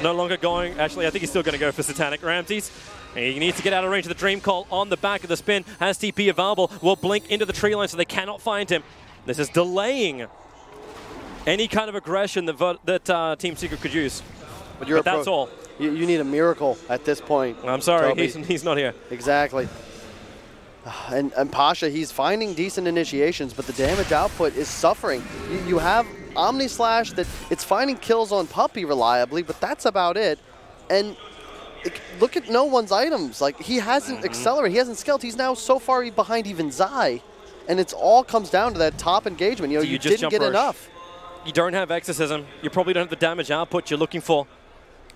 No longer going, actually, I think he's still going to go for Satanic Ramses. And he needs to get out of range of the Dream Call on the back of the spin. Has TP available, will blink into the tree line so they cannot find him. This is delaying any kind of aggression that Team Secret could use. But that's all. You need a miracle at this point. I'm sorry, he's not here. Exactly. And Pasha, he's finding decent initiations, but the damage output is suffering. You have Omnislash that it's finding kills on Puppey reliably, but that's about it. And look at no one's items. Like, he hasn't accelerated, he hasn't scaled. He's now so far behind even Zai. And it's all comes down to that top engagement. You know, you didn't get enough. You don't have Exorcism. You probably don't have the damage output you're looking for.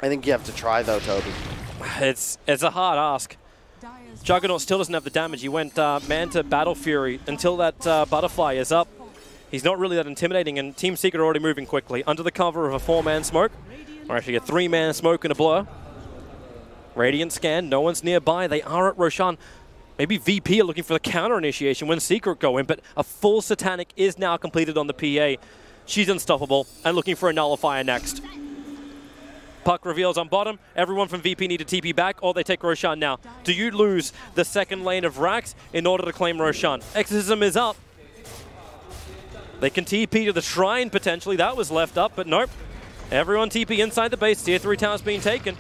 I think you have to try, though, Toby. It's a hard ask. Juggernaut still doesn't have the damage. He went man to Battle Fury until that Butterfly is up. He's not really that intimidating, and Team Secret are already moving quickly. Under the cover of a 4-man smoke, or actually a 3-man smoke and a blur. Radiant scan, no one's nearby. They are at Roshan. Maybe VP are looking for the counter initiation when Secret go in, but a full Satanic is now completed on the PA. She's unstoppable and looking for a nullifier next. Puck reveals on bottom. Everyone from VP need to TP back, or they take Roshan now. Do you lose the second lane of Rax in order to claim Roshan? Exorcism is up. They can TP to the shrine, potentially. That was left up, but nope. Everyone TP inside the base. Tier 3 tower's being taken.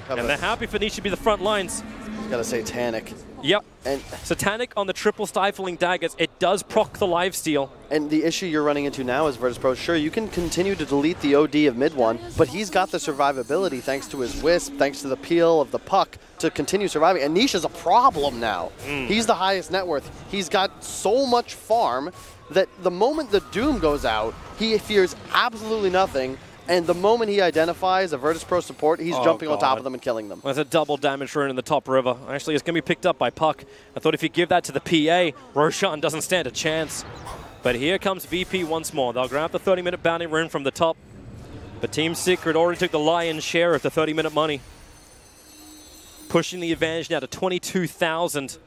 And they're happy for Nisha to be the front lines. Got a Satanic. Yep. And Satanic on the triple stifling daggers. It does proc the lifesteal. And the issue you're running into now is Virtus.Pro. Sure, you can continue to delete the OD of mid one, but he's got the survivability thanks to his Wisp, thanks to the peel of the Puck to continue surviving. And Nisha's a problem now. He's the highest net worth. He's got so much farm that the moment the Doom goes out, he fears absolutely nothing. And the moment he identifies a Virtus.Pro support, he's jumping on top of them and killing them. There's a double damage rune in the top river. Actually, it's going to be picked up by Puck. I thought if you give that to the PA, Roshan doesn't stand a chance. But here comes VP once more. They'll grab the 30-minute bounty rune from the top. But Team Secret already took the lion's share of the 30-minute money. Pushing the advantage now to 22,000.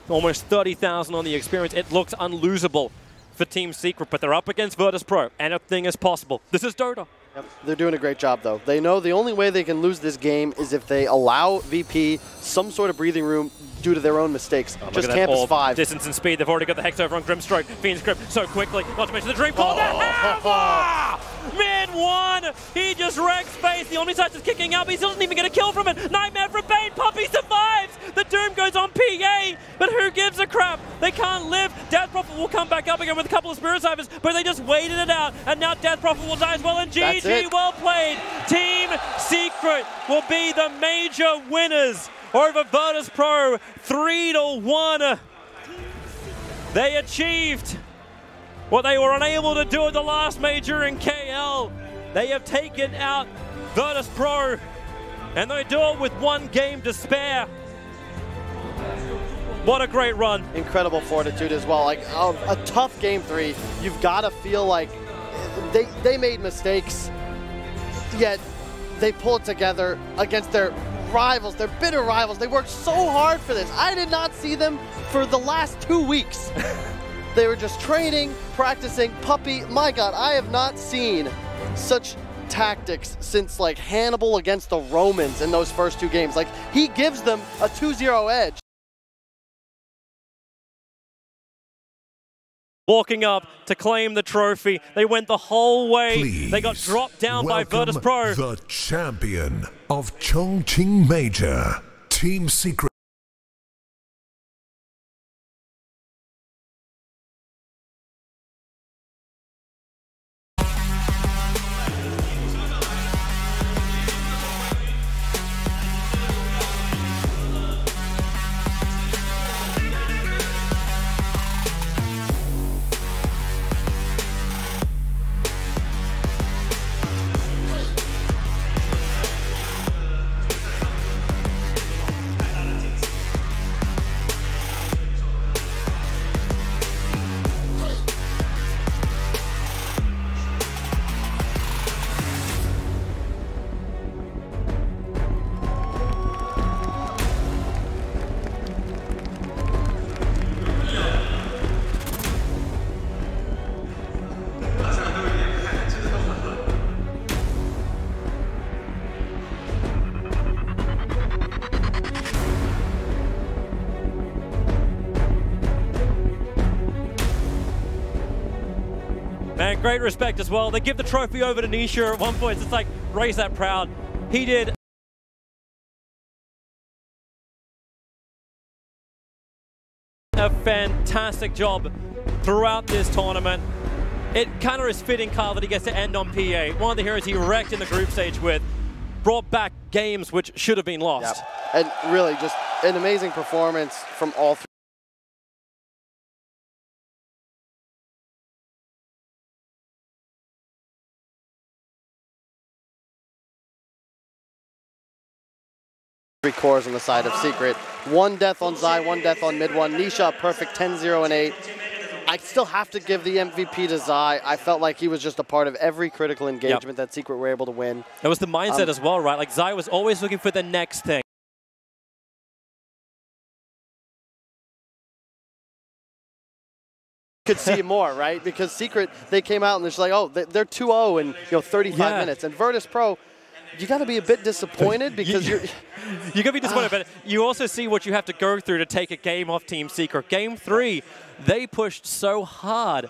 Almost 30,000 on the experience. It looks unlosable for Team Secret, but they're up against Virtus.Pro. Anything is possible. This is Dota. Yep. They're doing a great job, though. They know the only way they can lose this game is if they allow VP some sort of breathing room due to their own mistakes. Just Campus 5. Distance and speed. They've already got the Hex over on Grimstroke. Fiend's Grip so quickly. Not to mention the Dream Call. The Hammer! Mid-1! He just wrecks space. The Omnislash is kicking out, but he still doesn't even get a kill from it. Nightmare from Bane. Puppey survives! The Doom goes on PA, but who gives a crap? They can't live. Death Prophet will come back up again with a couple of Spirit Cipers, but they just waited it out, and now Death Prophet will die as well, and GG, well played. Team Secret will be the major winners over Virtus.Pro, 3-1. They achieved what they were unable to do at the last major in KL. They have taken out Virtus.Pro, and they do it with 1 game to spare. What a great run. Incredible fortitude as well. Like a tough game 3. You've got to feel like they made mistakes, yet they pull it together against their rivals, their bitter rivals. They worked so hard for this. I did not see them for the last 2 weeks. They were just training, practicing. Puppey, my God, I have not seen such tactics since like Hannibal against the Romans in those first 2 games. Like, he gives them a 2-0 edge. walking up to claim the trophy. They went the whole way. Please they got dropped down by welcome Virtus.Pro. the champion of Chongqing Major, Team Secret. Man, great respect as well. They give the trophy over to Nisha at one point. It's like, raise that proud. He did a fantastic job throughout this tournament. It kind of is fitting, Carl, that he gets to end on PA. One of the heroes he wrecked in the group stage with. Brought back games which should have been lost. Yep. And really just an amazing performance from all three. Three cores on the side of Secret. One death on Zai, one death on mid one. Nisha, perfect 10-0 and 8. I still have to give the MVP to Zai. I felt like he was just a part of every critical engagement that Secret were able to win. It was the mindset as well, right? Like Zai was always looking for the next thing. Could see more, right? Because Secret, they came out and they're just like, oh, they're 2-0 in 35 minutes. And Virtus.Pro, you got to be a bit disappointed because you're got to be disappointed, but you also see what you have to go through to take a game off Team Secret. Game 3, they pushed so hard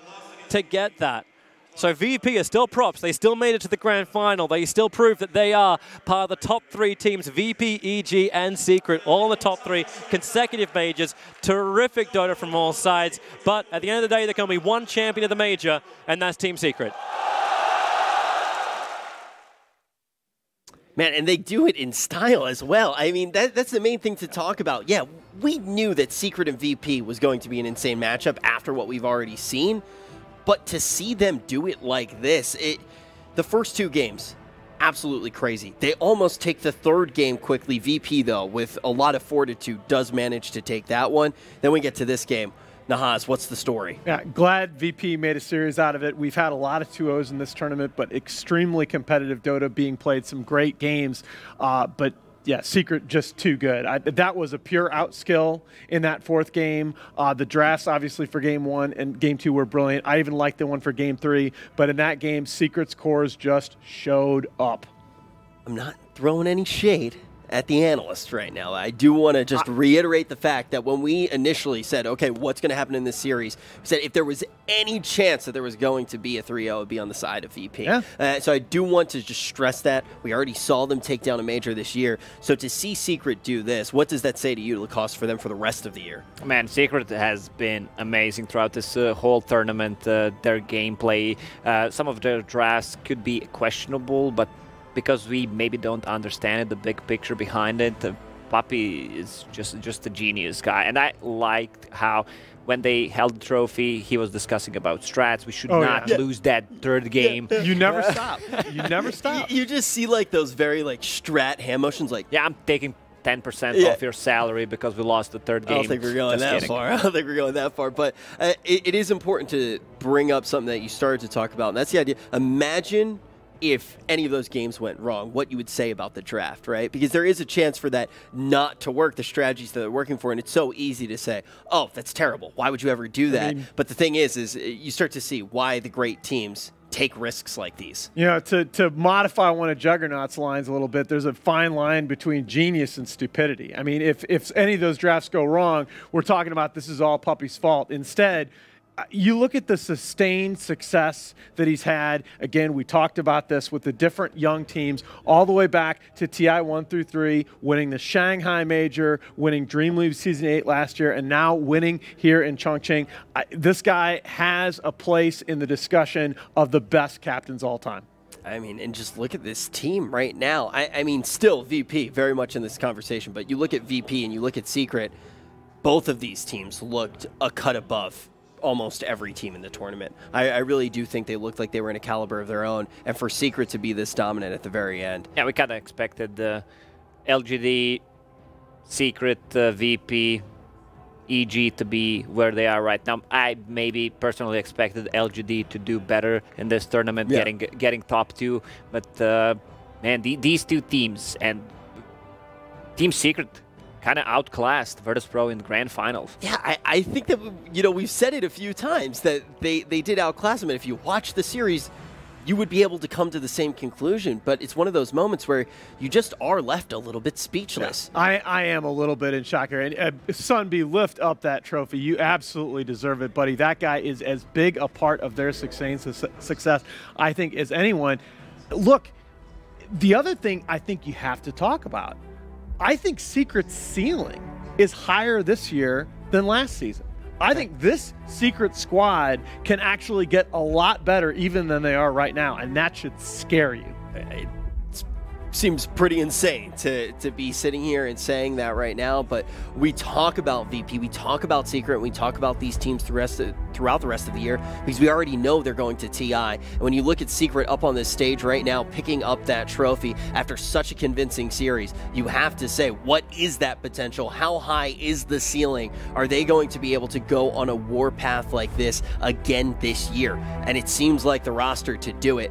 to get that. So VP are still props. They still made it to the grand final. They still prove that they are part of the top 3 teams, VP, EG, and Secret, all in the top 3 consecutive majors. Terrific Dota from all sides. But at the end of the day, there can only be one champion of the major, and that's Team Secret. Man, and they do it in style as well. I mean, that's the main thing to talk about. Yeah, we knew that Secret and VP was going to be an insane matchup after what we've already seen. But to see them do it like this, the first 2 games, absolutely crazy. They almost take the 3rd game quickly. VP, though, with a lot of fortitude, does manage to take that one. Then we get to this game. Nahaz, what's the story? Yeah, glad VP made a series out of it. We've had a lot of 2-0s in this tournament, but extremely competitive Dota being played, some great games. But yeah, Secret just too good. That was a pure out skill in that 4th game. The drafts, obviously, for game 1 and game 2 were brilliant. I even liked the one for game 3. But in that game, Secret's cores just showed up. I'm not throwing any shade at the analysts right now. I do want to just reiterate the fact that when we initially said, okay, what's going to happen in this series, we said if there was any chance that there was going to be a 3-0, it would be on the side of VP. Yeah. So I do want to just stress that. We already saw them take down a major this year. So to see Secret do this, what does that say to you, Lacoste, for them for the rest of the year? Man, Secret has been amazing throughout this whole tournament. Their gameplay, some of their drafts could be questionable, but because we maybe don't understand it, the big picture behind it, Puppy is just a genius guy. And I liked how when they held the trophy, he was discussing about strats. We should not lose that 3rd game. You never stop. You never stop. You just see like those very like strat hand motions like, yeah, I'm taking 10% off your salary because we lost the 3rd game. I don't think we're going that far. I don't think we're going that far. But it is important to bring up something that you started to talk about, and that's the idea. Imagine if any of those games went wrong, what you would say about the draft, right? Because there is a chance for that not to work, the strategies that they're working for, and it's so easy to say, oh, that's terrible. Why would you ever do that? But the thing is you start to see why the great teams take risks like these. You know, to modify one of Juggernaut's lines a little bit, there's a fine line between genius and stupidity. I mean, if any of those drafts go wrong, we're talking about this is all Puppy's fault. Instead, you look at the sustained success that he's had. Again, we talked about this with the different young teams all the way back to TI 1 through 3, winning the Shanghai Major, winning Dream League Season 8 last year, and now winning here in Chongqing. This guy has a place in the discussion of the best captains all time. I mean, and just look at this team right now. I mean, still VP very much in this conversation, but you look at VP and you look at Secret, both of these teams looked a cut above almost every team in the tournament. I really do think they looked like they were in a caliber of their own, and for Secret to be this dominant at the very end. Yeah, we kind of expected LGD, Secret, VP, EG to be where they are right now. I maybe personally expected LGD to do better in this tournament, getting top 2, but man, these two teams and Team Secret kind of outclassed Virtus.Pro in the grand finals. Yeah, I think that, you know, we've said it a few times that they did outclass them, and if you watch the series, you would be able to come to the same conclusion, but it's one of those moments where you just are left a little bit speechless. Yeah, I am a little bit in shock here. And Sunby, lift up that trophy. You absolutely deserve it, buddy. That guy is as big a part of their success, I think, as anyone. Look, the other thing I think you have to talk about, I think Secret's ceiling is higher this year than last season. I think this Secret squad can actually get a lot better even than they are right now, and that should scare you. It seems pretty insane to be sitting here and saying that right now, but we talk about VP, we talk about Secret, and we talk about these teams throughout the rest of the year because we already know they're going to TI. And when you look at Secret up on this stage right now, picking up that trophy after such a convincing series, you have to say, what is that potential? How high is the ceiling? Are they going to be able to go on a warpath like this again this year? And it seems like the roster to do it.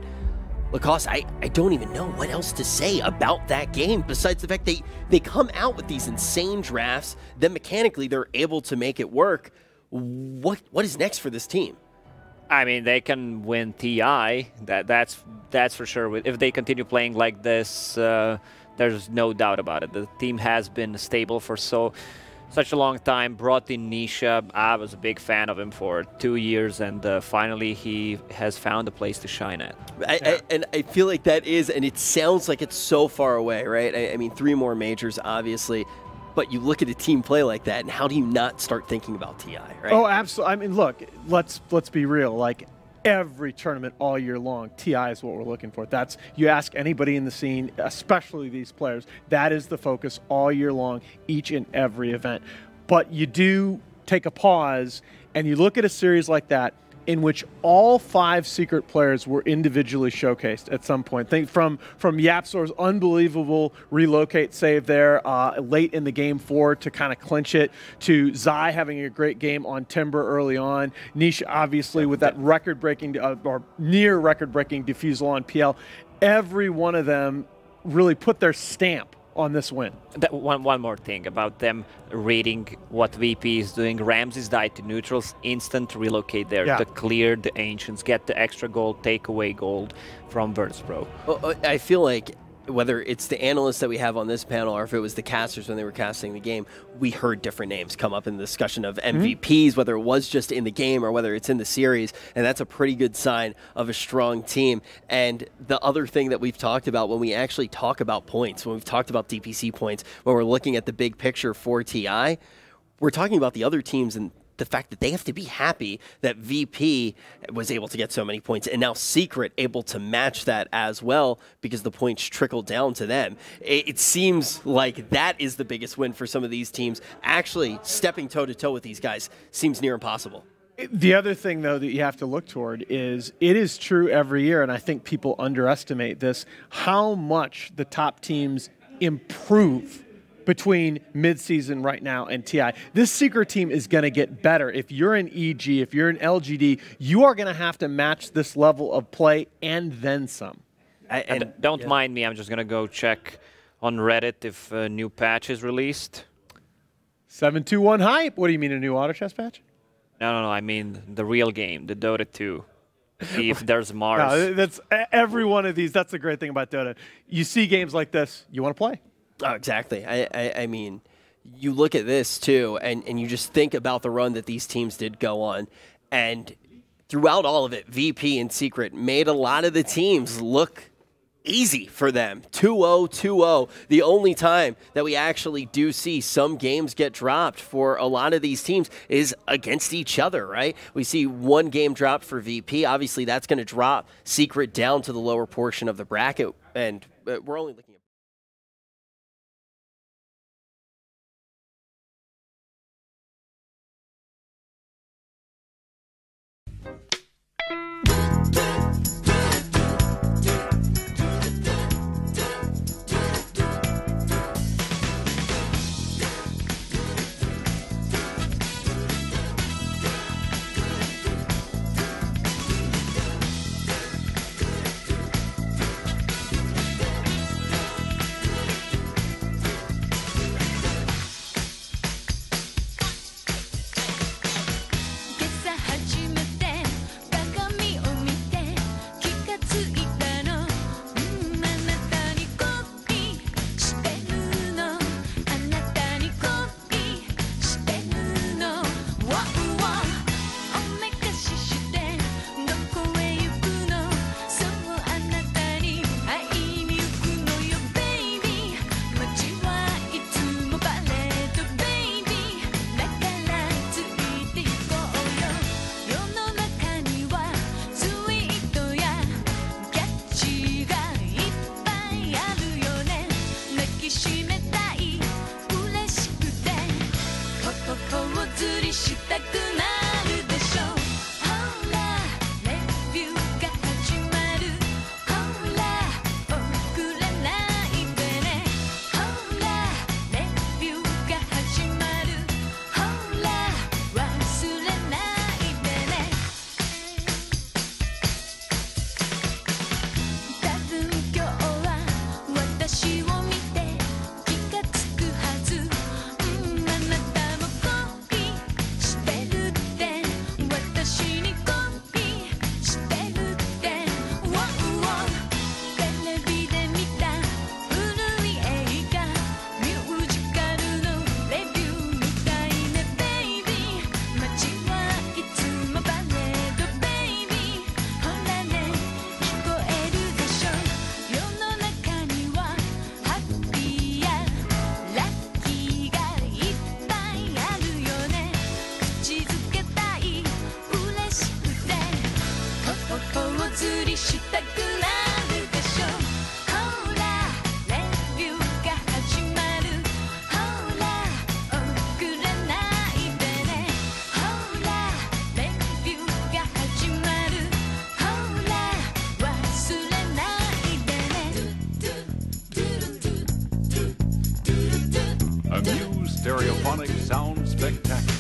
Lacoste, I don't even know what else to say about that game besides the fact they come out with these insane drafts, then mechanically they're able to make it work. What is next for this team? I mean, they can win TI. That's for sure. If they continue playing like this, there's no doubt about it. The team has been stable for such a long time. Brought in Nisha. I was a big fan of him for 2 years, and finally he has found a place to shine at. And I feel like that is, and it sounds like it's so far away, right? I mean, 3 more majors, obviously, but you look at a team play like that, and how do you not start thinking about TI, right? Oh, absolutely. I mean, look, let's be real. Like, every tournament all year long, TI is what we're looking for. That's, you ask anybody in the scene, especially these players, that is the focus all year long, each and every event. But you do take a pause and you look at a series like that in which all 5 Secret players were individually showcased at some point. Think from Yapsor's unbelievable relocate save there late in the game 4 to kind of clinch it, to Zai having a great game on Timber early on, Nisha obviously with that record-breaking or near record-breaking defusal on PL. Every one of them really put their stamp on this win. One more thing about them reading what VP is doing. Ramses died to neutrals, instant relocate there to clear the Ancients, get the extra gold, take away gold from Virtus.Pro. Well, I feel like whether it's the analysts that we have on this panel or if it was the casters when they were casting the game, we heard different names come up in the discussion of MVPs, whether it was just in the game or whether it's in the series, and that's a pretty good sign of a strong team. And the other thing that we've talked about when we actually talk about points, when we've talked about DPC points, when we're looking at the big picture for TI, we're talking about the other teams and the fact that they have to be happy that VP was able to get so many points and now Secret able to match that as well because the points trickle down to them. It seems like that is the biggest win for some of these teams. Actually, stepping toe-to-toe with these guys seems near impossible. The other thing, though, that you have to look toward is it is true every year, and I think people underestimate this, how much the top teams improve between mid-season right now and TI. This Secret team is going to get better. If you're an EG, if you're an LGD, you are going to have to match this level of play and then some. And don't mind me, I'm just going to go check on Reddit if a new patch is released. 721 hype. What do you mean, a new auto chess patch? No, I mean the real game, the Dota 2. See if there's Mars. No, that's every one of these. That's the great thing about Dota. You see games like this, you want to play. Oh, exactly. I mean, you look at this too, and you just think about the run that these teams did go on, And throughout all of it, VP and Secret made a lot of the teams look easy for them. 2-0, 2-0. The only time that we actually do see some games get dropped for a lot of these teams is against each other, right? We see one game dropped for VP. Obviously, that's going to drop Secret down to the lower portion of the bracket, and we're only looking at stereophonic sound spectacular.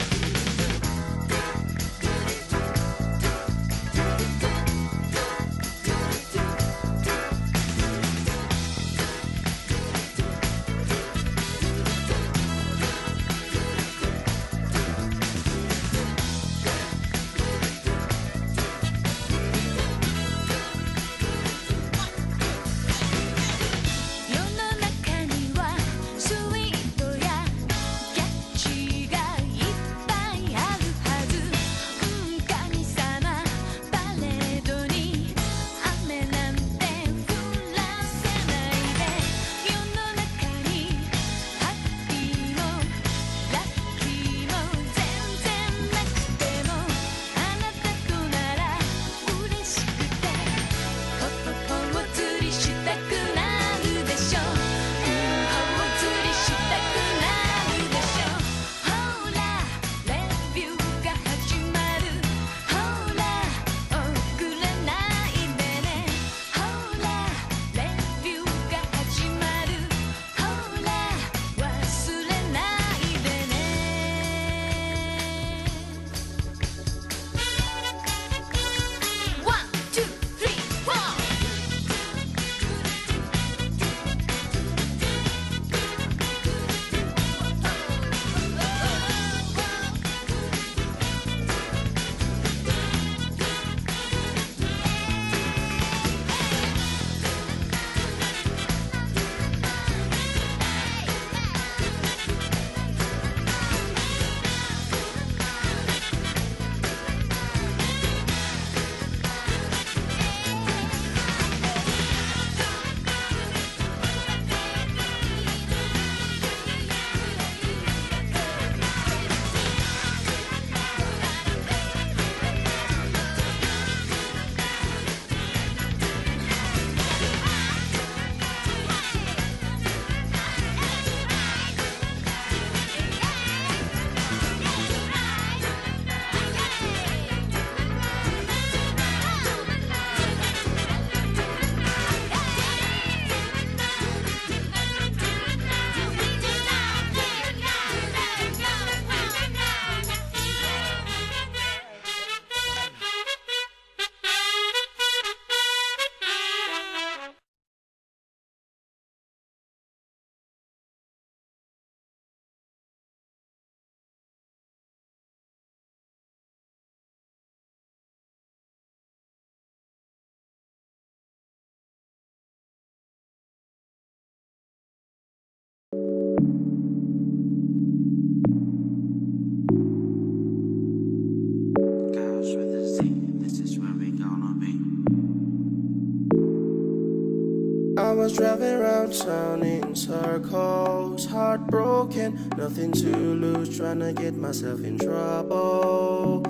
was driving around town in circles, heartbroken, nothing to lose, trying to get myself in trouble,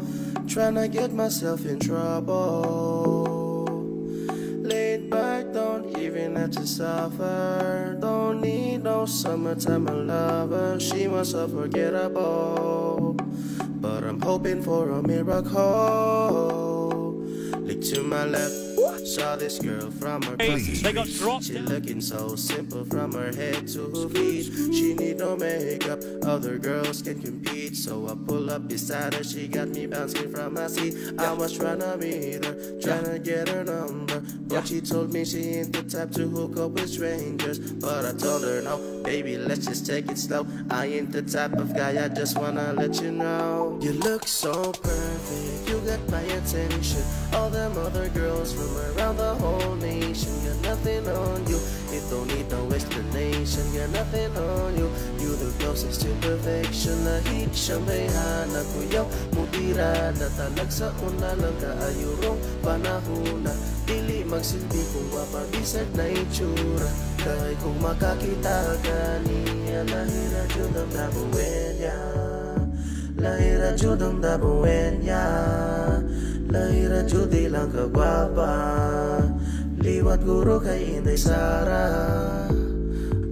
Laid back, don't even have to suffer, don't need no summertime lover, she was unforgettable, but I'm hoping for a miracle. Look to my left, saw this girl from her Please. They got dropped. She looking so simple from her head to her feet. She need no makeup, other girls can compete. So I pull up beside her, she got me bouncing from my seat. I was tryna meet her, tryna get her number, but she told me she ain't the type to hook up with strangers. But I told her no, baby, let's just take it slow. I ain't the type of guy, I just wanna let you know. You look so perfect, you got my attention. All them other girls from around the whole nation got nothing on you. It don't need no explanation, got nothing on you. You the closest to perfection. Lahit siyang bayhana kuyaw mutira na talag sa una lang kaayurong panahon na dili magsilbi kung wapabisag na itsura. Kahit kung makakita ka niya, lahira jud ang dabuwen niya, lahira jud ang dabuwen niya, lahira jud ilang kagwapa, liwat guro kay Inday Sara.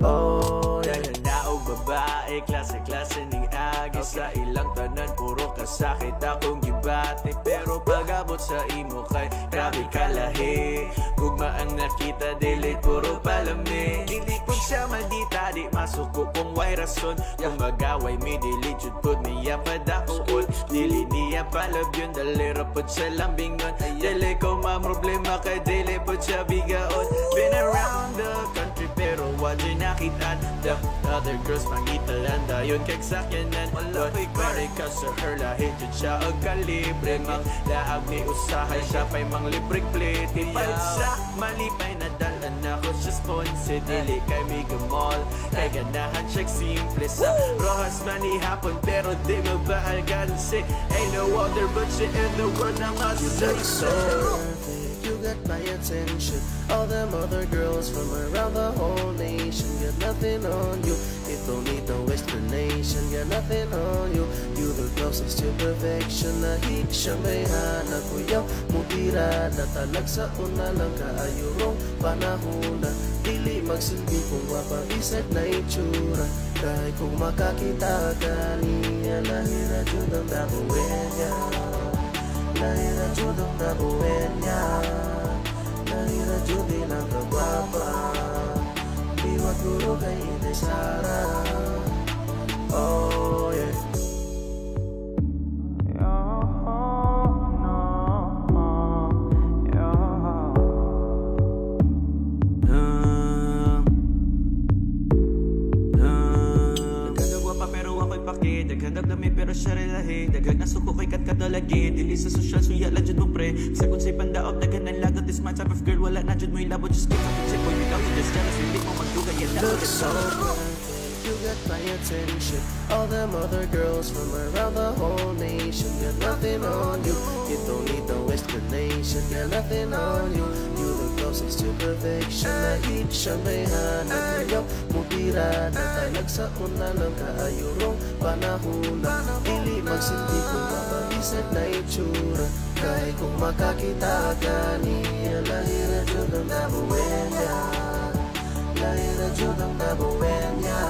Oh, yeah. Naog babae, klase-klase ning agi sa ilang tanan, puro kasakit akong gibati. Pero pag-abot sa imo kay grabe kalahi, gugma ang nakita, dili puro palami. Hindi po siya maldita, di masuko kung way rason. Kung magaway mi, dili jud pod niya padakuon. Dili niya palab yun, dali rapod sa lambingon. Dili ko ma-problema kay dili pod siya bigaon. Been around the country pero wala nakitaan. The other girls mangitalan dayon kag sakyanan. Pare ka sa her, lahit jud siya ang kalibre. Mang laag ni usahay siya pa'y mang libreng plate. Ipalit sa malipay na dalan ako siya sponsored. Dili kay Mega Mall, kay ganahan siya simple. Sa Rojas man ihapon pero di mabahal ganun si ain't no other but she in the world na masasay. You got my attention. All them other girls from around the whole nation got nothing on you. It don't need no explanation, got nothing on you. You the closest to perfection. Lahit siyang bayhana kuyaw mutira na talag sa una lang kaayurong panahon na dili magsilbi kung wapabisag na itsura. Kahit kung makakita ka niya, lahira jud ang dabuwen niya, lahira jud ang dabuwen niya, lahira jud ilang kagwapa, liwat guro kay Inday Sara. Oh yeah. Naghanap na may pero siya relahe. Daghang nasuko kay katkadalagi. Dili sa social suya lang jud mo pre. Sa kung say pandaot daghan ang lagot. This my type of girl, wala na jud mo ilabot. Just keep up with boy, without you just jealous. Hindi mo magduga yan. Look so perfect, you got my attention. All them other girls from around the whole nation got nothing on you. You don't need no explanation, got nothing on you. You the closest to perfection. Lahit siyang bayhana kuyaw mutira na talag sa una lang kaayurong panahon na dili magsilbi kung mapabisag na itsura. Kahit kung makakita ka niya, lahira jud ang dabuwen niya, lahira jud ang dabuwen niya,